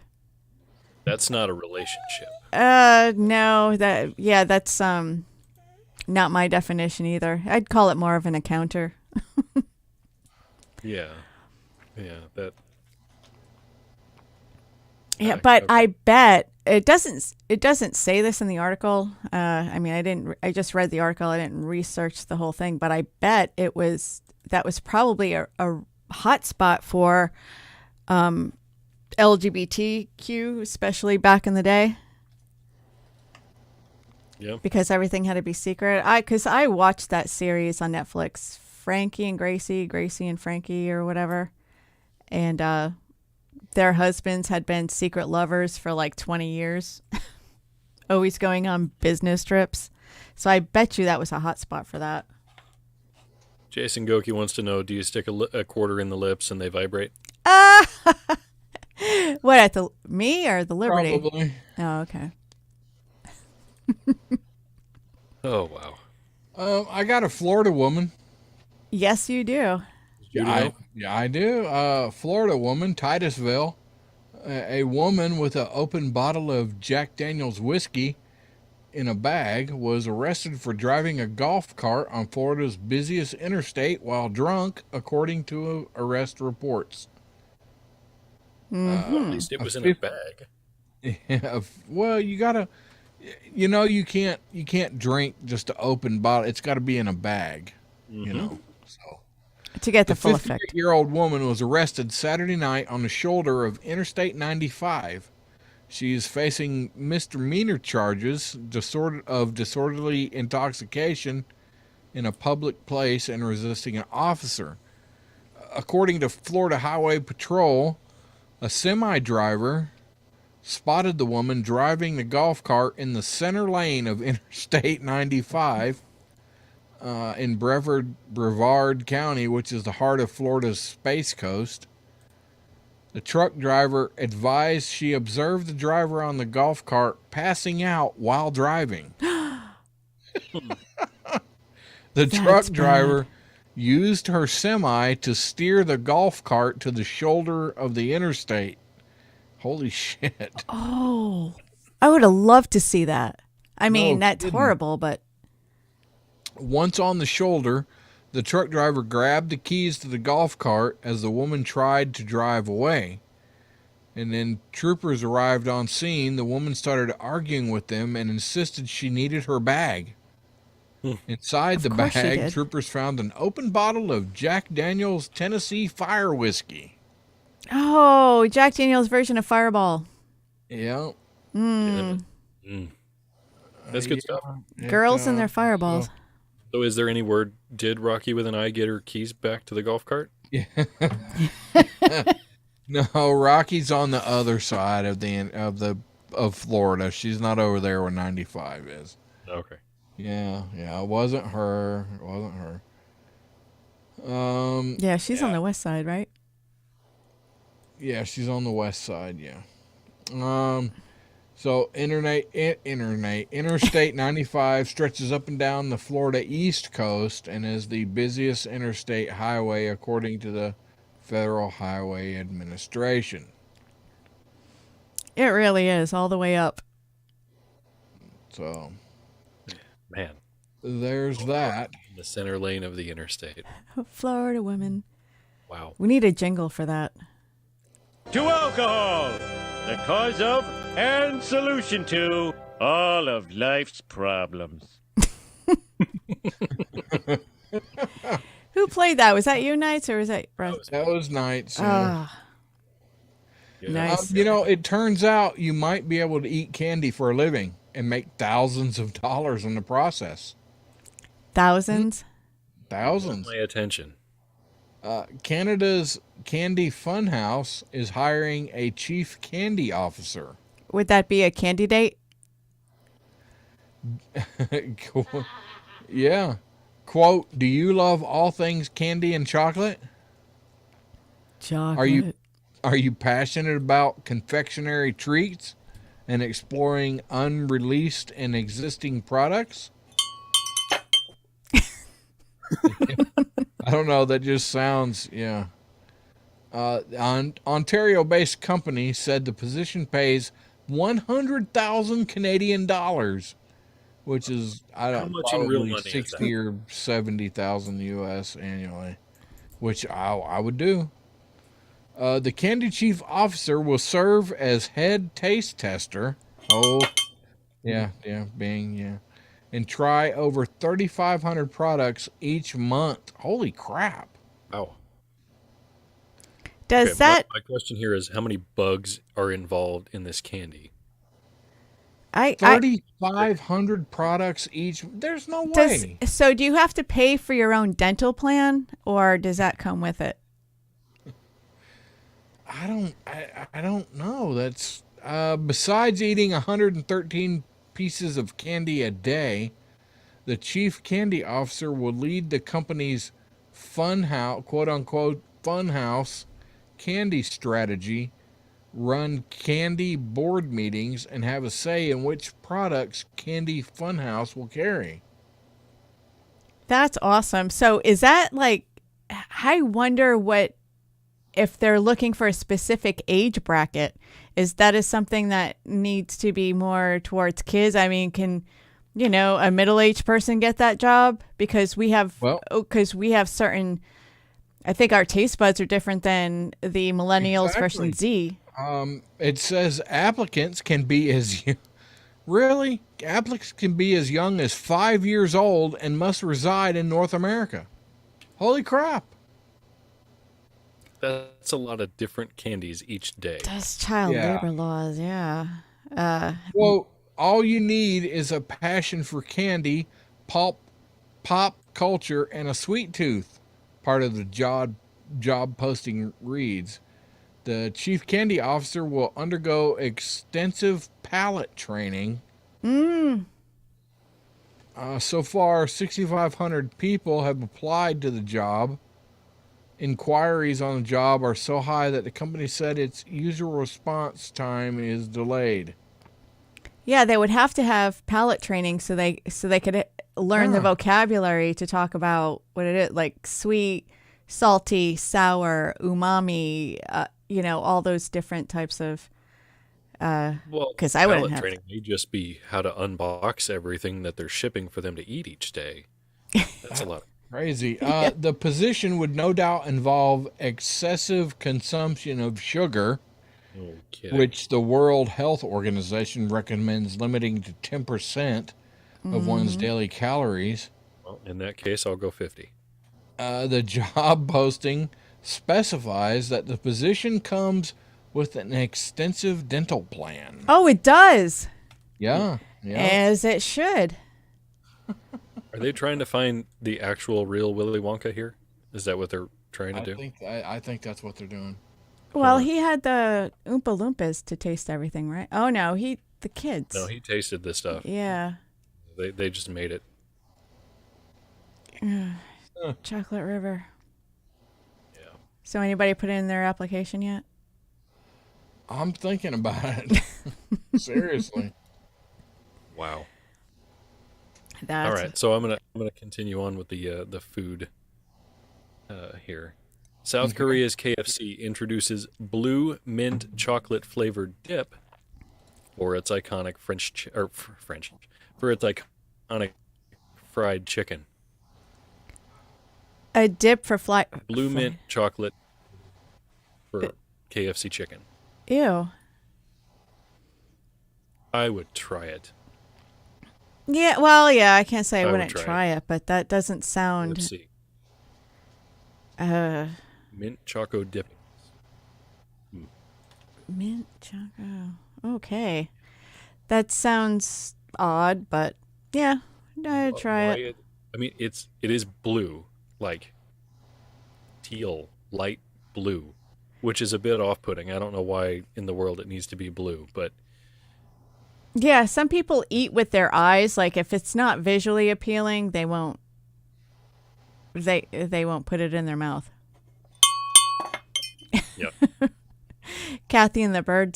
That's not a relationship. No, that's not my definition either. I'd call it more of an encounter. Yeah. That. Yeah, but okay. I bet it doesn't say this in the article. I mean, I just read the article. I didn't research the whole thing, but I bet that was probably a hot spot for LGBTQ, especially back in the day. Yeah. Because everything had to be secret. Because I watched that series on Netflix, Frankie and Gracie and Frankie or whatever. And their husbands had been secret lovers for like 20 years. Always going on business trips. So I bet you that was a hot spot for that. Jason Goki wants to know, do you stick a quarter in the lips and they vibrate? What, at me or the Liberty? Probably. Oh, okay. Oh, wow. I got a Florida woman. Yes, you do. I do. Florida woman, Titusville. A woman with an open bottle of Jack Daniel's whiskey in a bag was arrested for driving a golf cart on Florida's busiest interstate while drunk, according to arrest reports. At least it was in a bag. Yeah, well, you gotta, you can't drink just an open bottle. It's got to be in a bag, So To get the full effect. 58-year-old woman was arrested Saturday night on the shoulder of Interstate 95. She is facing misdemeanor charges of disorderly intoxication in a public place and resisting an officer. According to Florida Highway Patrol, a semi-driver spotted the woman driving the golf cart in the center lane of Interstate 95 in Brevard County, which is the heart of Florida's Space Coast. The truck driver advised she observed the driver on the golf cart passing out while driving. The truck driver used her semi to steer the golf cart to the shoulder of the interstate. Holy shit. Oh, I would have loved to see that. I mean, that's kidding. horrible, but. Once on the shoulder, the truck driver grabbed the keys to the golf cart as the woman tried to drive away. And then troopers arrived on scene. The woman started arguing with them and insisted she needed her bag. Inside the bag, troopers found an open bottle of Jack Daniel's Tennessee Fire Whiskey. Oh, Jack Daniel's version of Fireball. Yeah. That's good stuff. Girls and their fireballs. So is there any word, did Rocky with an I get her keys back to the golf cart? Yeah. No, Rocky's on the other side of Florida. She's not over there where 95 is. Okay. Yeah, it wasn't her. Yeah, she's on the west side, right? Yeah, she's on the west side, yeah. So Interstate 95 stretches up and down the Florida East Coast and is the busiest interstate highway according to the Federal Highway Administration. It really is, all the way up. So, man, there's that. In the center lane of the interstate. Florida women. Wow. We need a jingle for that. to alcohol, the cause of and solution to all of life's problems. Who played that? Was that you, Knights, or was that Russ? That was Knights. Ah, Yeah. nice. It turns out you might be able to eat candy for a living and make thousands of dollars in the process. Thousands. Thousands. My attention. Canada's Candy Funhouse is hiring a chief candy officer. Would that be a candidate? Cool. Yeah. Quote, do you love all things candy and chocolate? Chocolate. Are you passionate about confectionery treats and exploring unreleased and existing products? I don't know. That just sounds, yeah. Ontario-based company said the position pays 100,000 Canadian dollars, which is How much in real probably money is 60 or 70,000 US annually, which I would do. The candy chief officer will serve as head taste tester. Oh, yeah, and try over 3,500 products each month. Holy crap! Wow. Does Okay, that? my question here is how many bugs are involved in this candy? I 3,500 products each. There's no way. so do you have to pay for your own dental plan, or does that come with it? I don't know. That's besides eating 113 pieces of candy a day, the chief candy officer will lead the company's funhouse, quote unquote, funhouse candy strategy, run candy board meetings, and have a say in which products Candy Funhouse will carry. That's awesome. So is that like? I wonder what if they're looking for a specific age bracket. Is something that needs to be more towards kids? I mean, can a middle-aged person get that job? Because we have certain. I think our taste buds are different than the millennials versus Z. It says applicants can be as really applicants can be as young as 5 years old and must reside in North America. Holy crap! That's a lot of different candies each day. That's child Yeah. labor laws, yeah. Well, all you need is a passion for candy, pop culture, and a sweet tooth. Part of the job posting reads, the chief candy officer will undergo extensive palate training. So far, 6,500 people have applied to the job. Inquiries on the job are so high that the company said its user response time is delayed. Yeah, they would have to have palate training so they could learn the vocabulary to talk about what it is, like sweet, salty, sour, umami, all those different types of Well, 'cause I wouldn't palate have training may just be how to unbox everything that they're shipping for them to eat each day. That's a lot. Crazy. The position would no doubt involve excessive consumption of sugar, No kidding. which the World Health Organization recommends limiting to 10% of one's daily calories. Well, in that case, I'll go 50. The job posting specifies that the position comes with an extensive dental plan. Oh, it does. Yeah. As it should. Are they trying to find the actual real Willy Wonka here? Is that what they're trying to do? I think that's what they're doing. Well, he had the Oompa Loompas to taste everything, right? Oh no, the kids. No, he tasted this stuff. Yeah. They just made it. Chocolate River. Yeah. So anybody put in their application yet? I'm thinking about it. Seriously. Wow. That's All right, so I'm gonna continue on with the food here. South Korea's KFC introduces blue mint chocolate flavored dip for its iconic for its iconic fried chicken. a dip for Blue mint chocolate for KFC chicken. Ew. I would try it. Yeah, well, yeah, I can't say I I would wouldn't try try it, but that doesn't Let's sound. see. Uh, Mint choco dipping. mint choco. Okay. That sounds odd, but yeah, I'd try it. I mean, it is blue, like teal, light blue, which is a bit off-putting. I don't know why in the world it needs to be blue, but Yeah, some people eat with their eyes. Like if it's not visually appealing, they won't. They won't put it in their mouth. yeah. Kathy and the Berg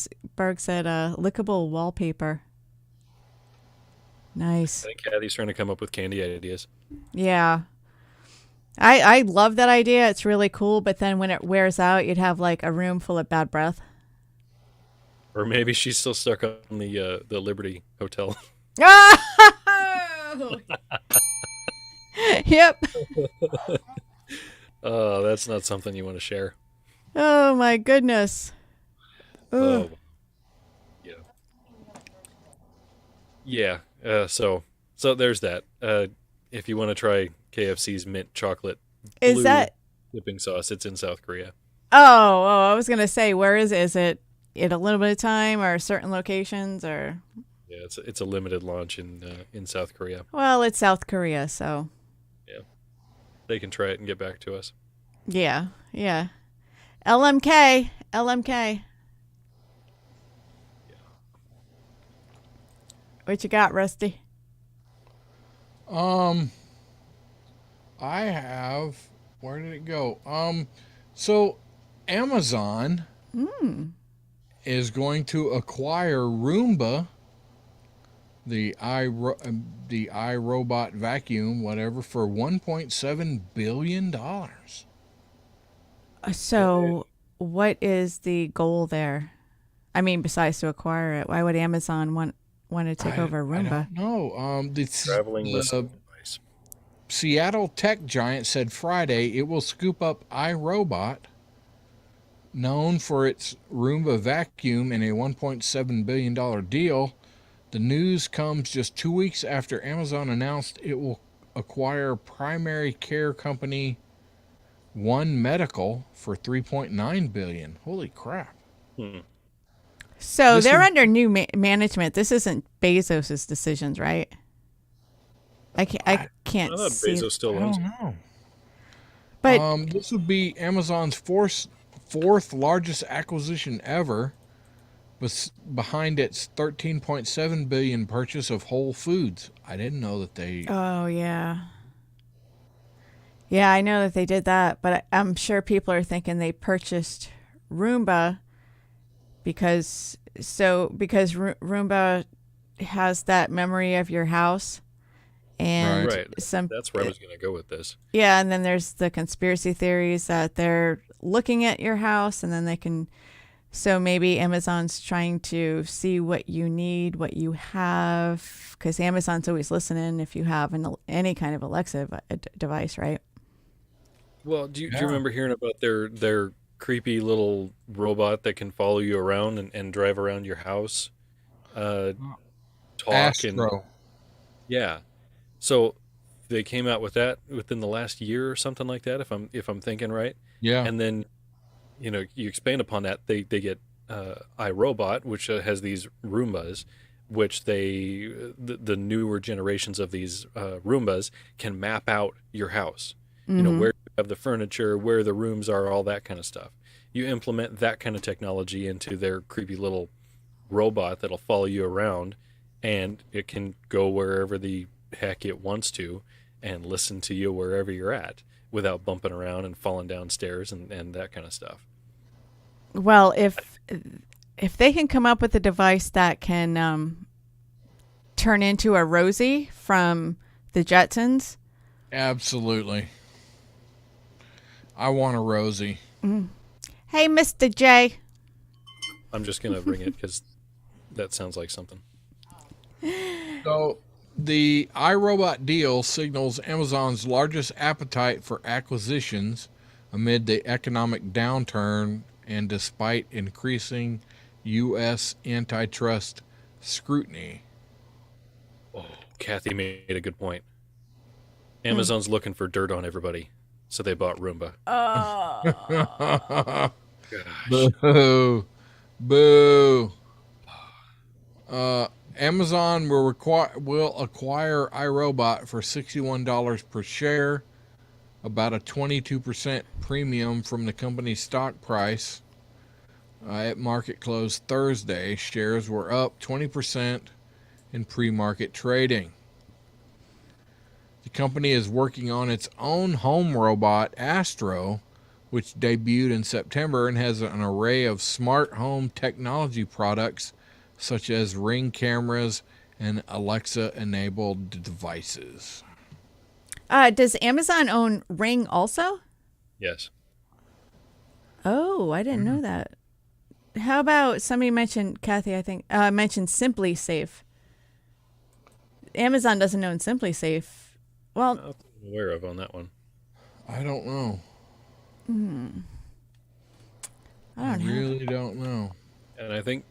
said, "Lickable wallpaper." I Nice. think Kathy's trying to come up with candy ideas. Yeah. I love that idea. It's really cool. But then when it wears out, you'd have like a room full of bad breath. Or maybe she's still stuck on the Liberty Hotel. Oh! Yep. Oh, that's not something you want to share. Oh my goodness. Ugh. Oh, yeah. Yeah. So there's that. If you want to try KFC's mint chocolate Is blue that? dipping sauce, it's in South Korea. Oh, I was gonna say, where is it? Is it at a little bit of time or certain locations or? Yeah, it's a limited launch in South Korea. Well, it's South Korea, so Yeah, they can try it and get back to us. yeah. LMK. What you got, Rusty? I have. Where did it go? So Amazon is going to acquire Roomba, the iRobot vacuum, whatever, for $1.7 billion. So, what is the goal there? I mean, besides to acquire it, why would Amazon want to take over I Roomba? don't know. Traveling The listening device. Seattle tech giant said Friday it will scoop up iRobot, known for its Roomba vacuum, in a $1.7 billion deal. The news comes just 2 weeks after Amazon announced it will acquire primary care company One Medical for $3.9 billion. Holy crap. So This they're is- under new management. This isn't Bezos's decisions, right? I can't I thought see. Bezos still I owns don't it. know. But This would be Amazon's fourth largest acquisition ever, behind its $13.7 billion purchase of Whole Foods. I didn't know that they. oh yeah, I know that they did that, but I'm sure people are thinking they purchased Roomba because Roomba has that memory of your house, and Right. some That's where I was going to go with this. yeah, and then there's the conspiracy theories that they're looking at your house, and then they can. So maybe Amazon's trying to see what you need, what you have, because Amazon's always listening if you have any kind of Alexa device, right? Well, do you Yeah. remember hearing about their creepy little robot that can follow you around and drive around your house? Talk and Astro. yeah. So they came out with that within the last year or something like that, if I'm thinking right. Yeah. And then, you expand upon that. They get iRobot, which has these Roombas, which the newer generations of these Roombas can map out your house. Where you have the furniture, where the rooms are, all that kind of stuff. You implement that kind of technology into their creepy little robot that'll follow you around, and it can go wherever the heck it wants to and listen to you wherever you're at without bumping around and falling downstairs and that kind of stuff. Well, if they can come up with a device that can turn into a Rosie from the Jetsons, Absolutely. I want a Rosie. hey, Mr. J. I'm just going to bring it because that sounds like something. So the iRobot deal signals Amazon's largest appetite for acquisitions amid the economic downturn and despite increasing U.S. antitrust scrutiny. Oh, Kathy made a good point. Amazon's looking for dirt on everybody, so they bought Roomba. Oh. Gosh. Boo. Boo. Amazon will acquire iRobot for $61 per share, about a 22% premium from the company's stock price. At market close Thursday, shares were up 20% in pre-market trading. The company is working on its own home robot, Astro, which debuted in September and has an array of smart home technology products such as Ring cameras and Alexa-enabled devices. Does Amazon own Ring also? Yes. Oh, I didn't know that. How about somebody mentioned, Kathy, I think, mentioned Simply Safe. Amazon doesn't own Simply Safe. Well, I'm aware of on that one. I don't know. I don't know. Really don't know. And I think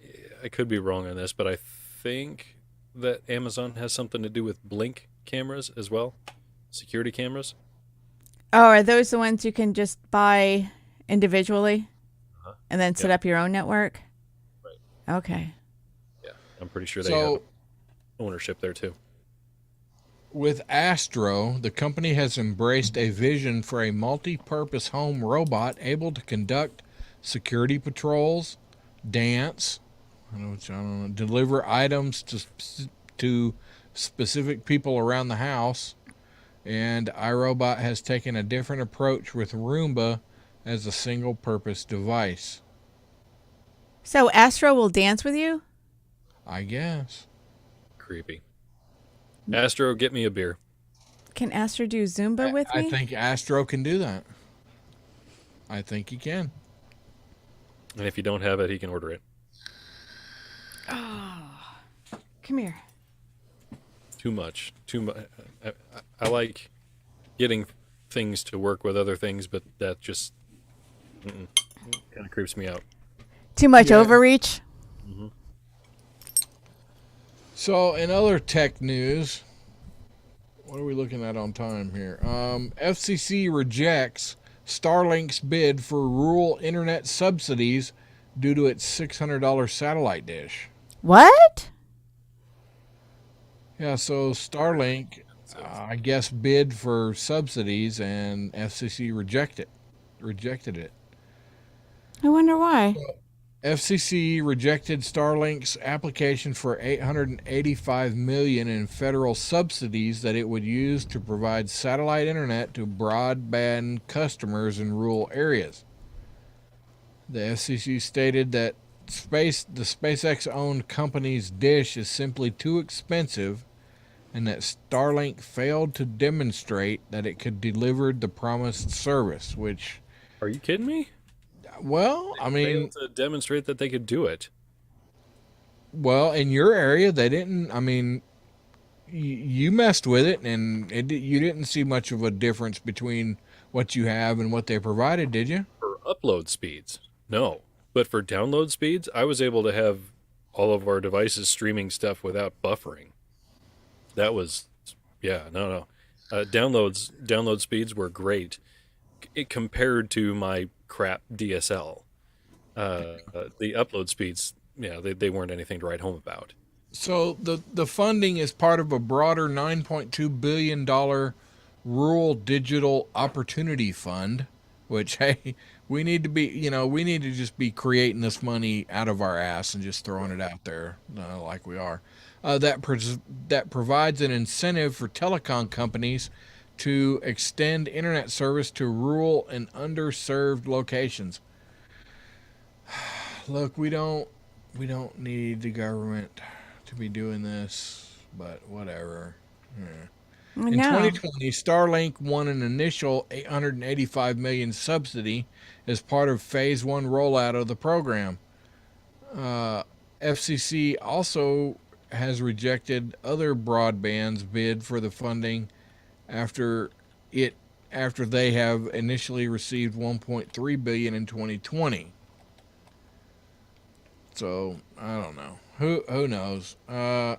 I could be wrong on this, but I think that Amazon has something to do with Blink cameras as well, security cameras. Oh, are those the ones you can just buy individually and then set up your own network? Right. Okay. Yeah, I'm pretty sure they have ownership there too. With Astro, the company has embraced a vision for a multi-purpose home robot able to conduct security patrols, dance, deliver items to specific people around the house, and iRobot has taken a different approach with Roomba as a single-purpose device. So Astro will dance with you? I guess. Creepy. Astro, get me a beer. Can Astro do Zumba with me? I think Astro can do that. I think he can. And if you don't have it, he can order it. Come here. Too much. I like getting things to work with other things, but that just kind of creeps me out. Too much overreach? So, in other tech news, what are we looking at on time here? FCC rejects Starlink's bid for rural internet subsidies due to its $600 satellite dish. What? Yeah, so Starlink, I guess, bid for subsidies, and FCC rejected it. I wonder why. FCC rejected Starlink's application for $885 million in federal subsidies that it would use to provide satellite internet to broadband customers in rural areas. The FCC stated that the SpaceX-owned company's dish is simply too expensive and that Starlink failed to demonstrate that it could deliver the promised service, which... Are you kidding me? Well, I mean... Failed to demonstrate that they could do it. Well, in your area, they didn't. I mean, you messed with it, and you didn't see much of a difference between what you have and what they provided, did you? For upload speeds, no. But for download speeds, I was able to have all of our devices streaming stuff without buffering. That was, no. Download speeds were great. It compared to my crap DSL. The upload speeds, they weren't anything to write home about. So the funding is part of a broader $9.2 billion Rural Digital Opportunity Fund, which, hey, we need to just be creating this money out of our ass and just throwing it out there like we are. That provides an incentive for telecom companies to extend internet service to rural and underserved locations. Look, we don't need the government to be doing this, but whatever. Yeah. In 2020, Starlink won an initial $885 million subsidy as part of Phase 1 rollout of the program. FCC also has rejected other broadband's bid for the funding after they have initially received $1.3 billion in 2020. So I don't know. Who knows? Well,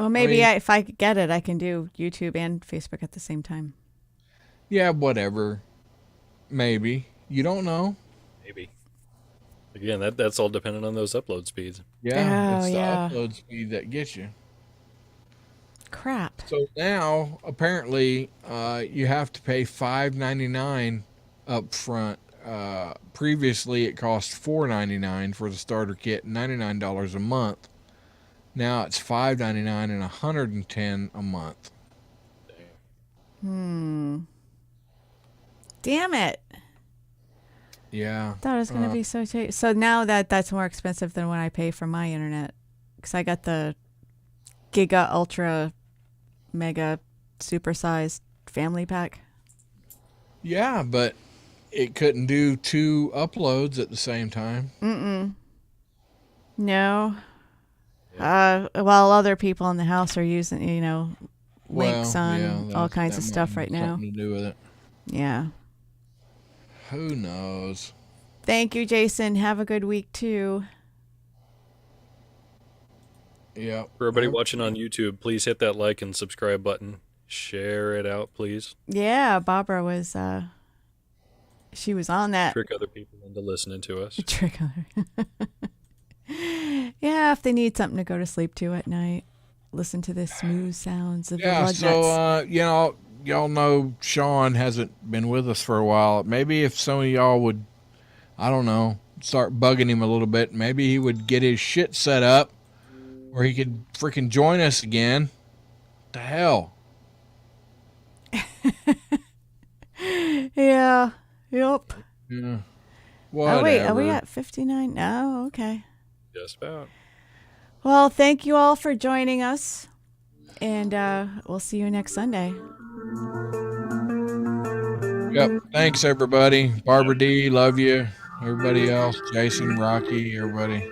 maybe mean- if I get it, I can do YouTube and Facebook at the same time. Yeah, whatever. Maybe. You don't know. Maybe. Again, that's all dependent on those upload speeds. Yeah, Oh, it's the yeah. upload speed that gets you. Crap. So now, apparently, you have to pay $5.99 up front. Previously, it cost $4.99 for the starter kit, $99 a month. Now it's $5.99 and $110 a month. Damn it. Yeah. Thought it was going to be so cheap. So now that's more expensive than what I pay for my internet. Because I got the Giga Ultra Mega Supersized Family Pack. Yeah, but it couldn't do 2 uploads at the same time. No. Well, other people in the house are using, links on all kinds of stuff right now. Something to do with it. Yeah. Who knows? Thank you, Jason. Have a good week, too. Yeah. For everybody watching on YouTube, please hit that like and subscribe button. Share it out, please. Yeah, Barbara was, she was on that. Trick other people into listening to us. Trick her. Yeah, if they need something to go to sleep to at night, listen to the smooth sounds of the lug nuts. Y'all know Sean hasn't been with us for a while. Maybe if some of y'all would, I don't know, start bugging him a little bit, maybe he would get his shit set up where he could freaking join us again. What the hell? Yeah. Yep. Yeah. Oh, wait. Are we Whatever. at 59? Oh, okay. Just about. Well, thank you all for joining us. And we'll see you next Sunday. Yep. Thanks, everybody. Barbara D, love you. Everybody else, Jason, Rocky, everybody.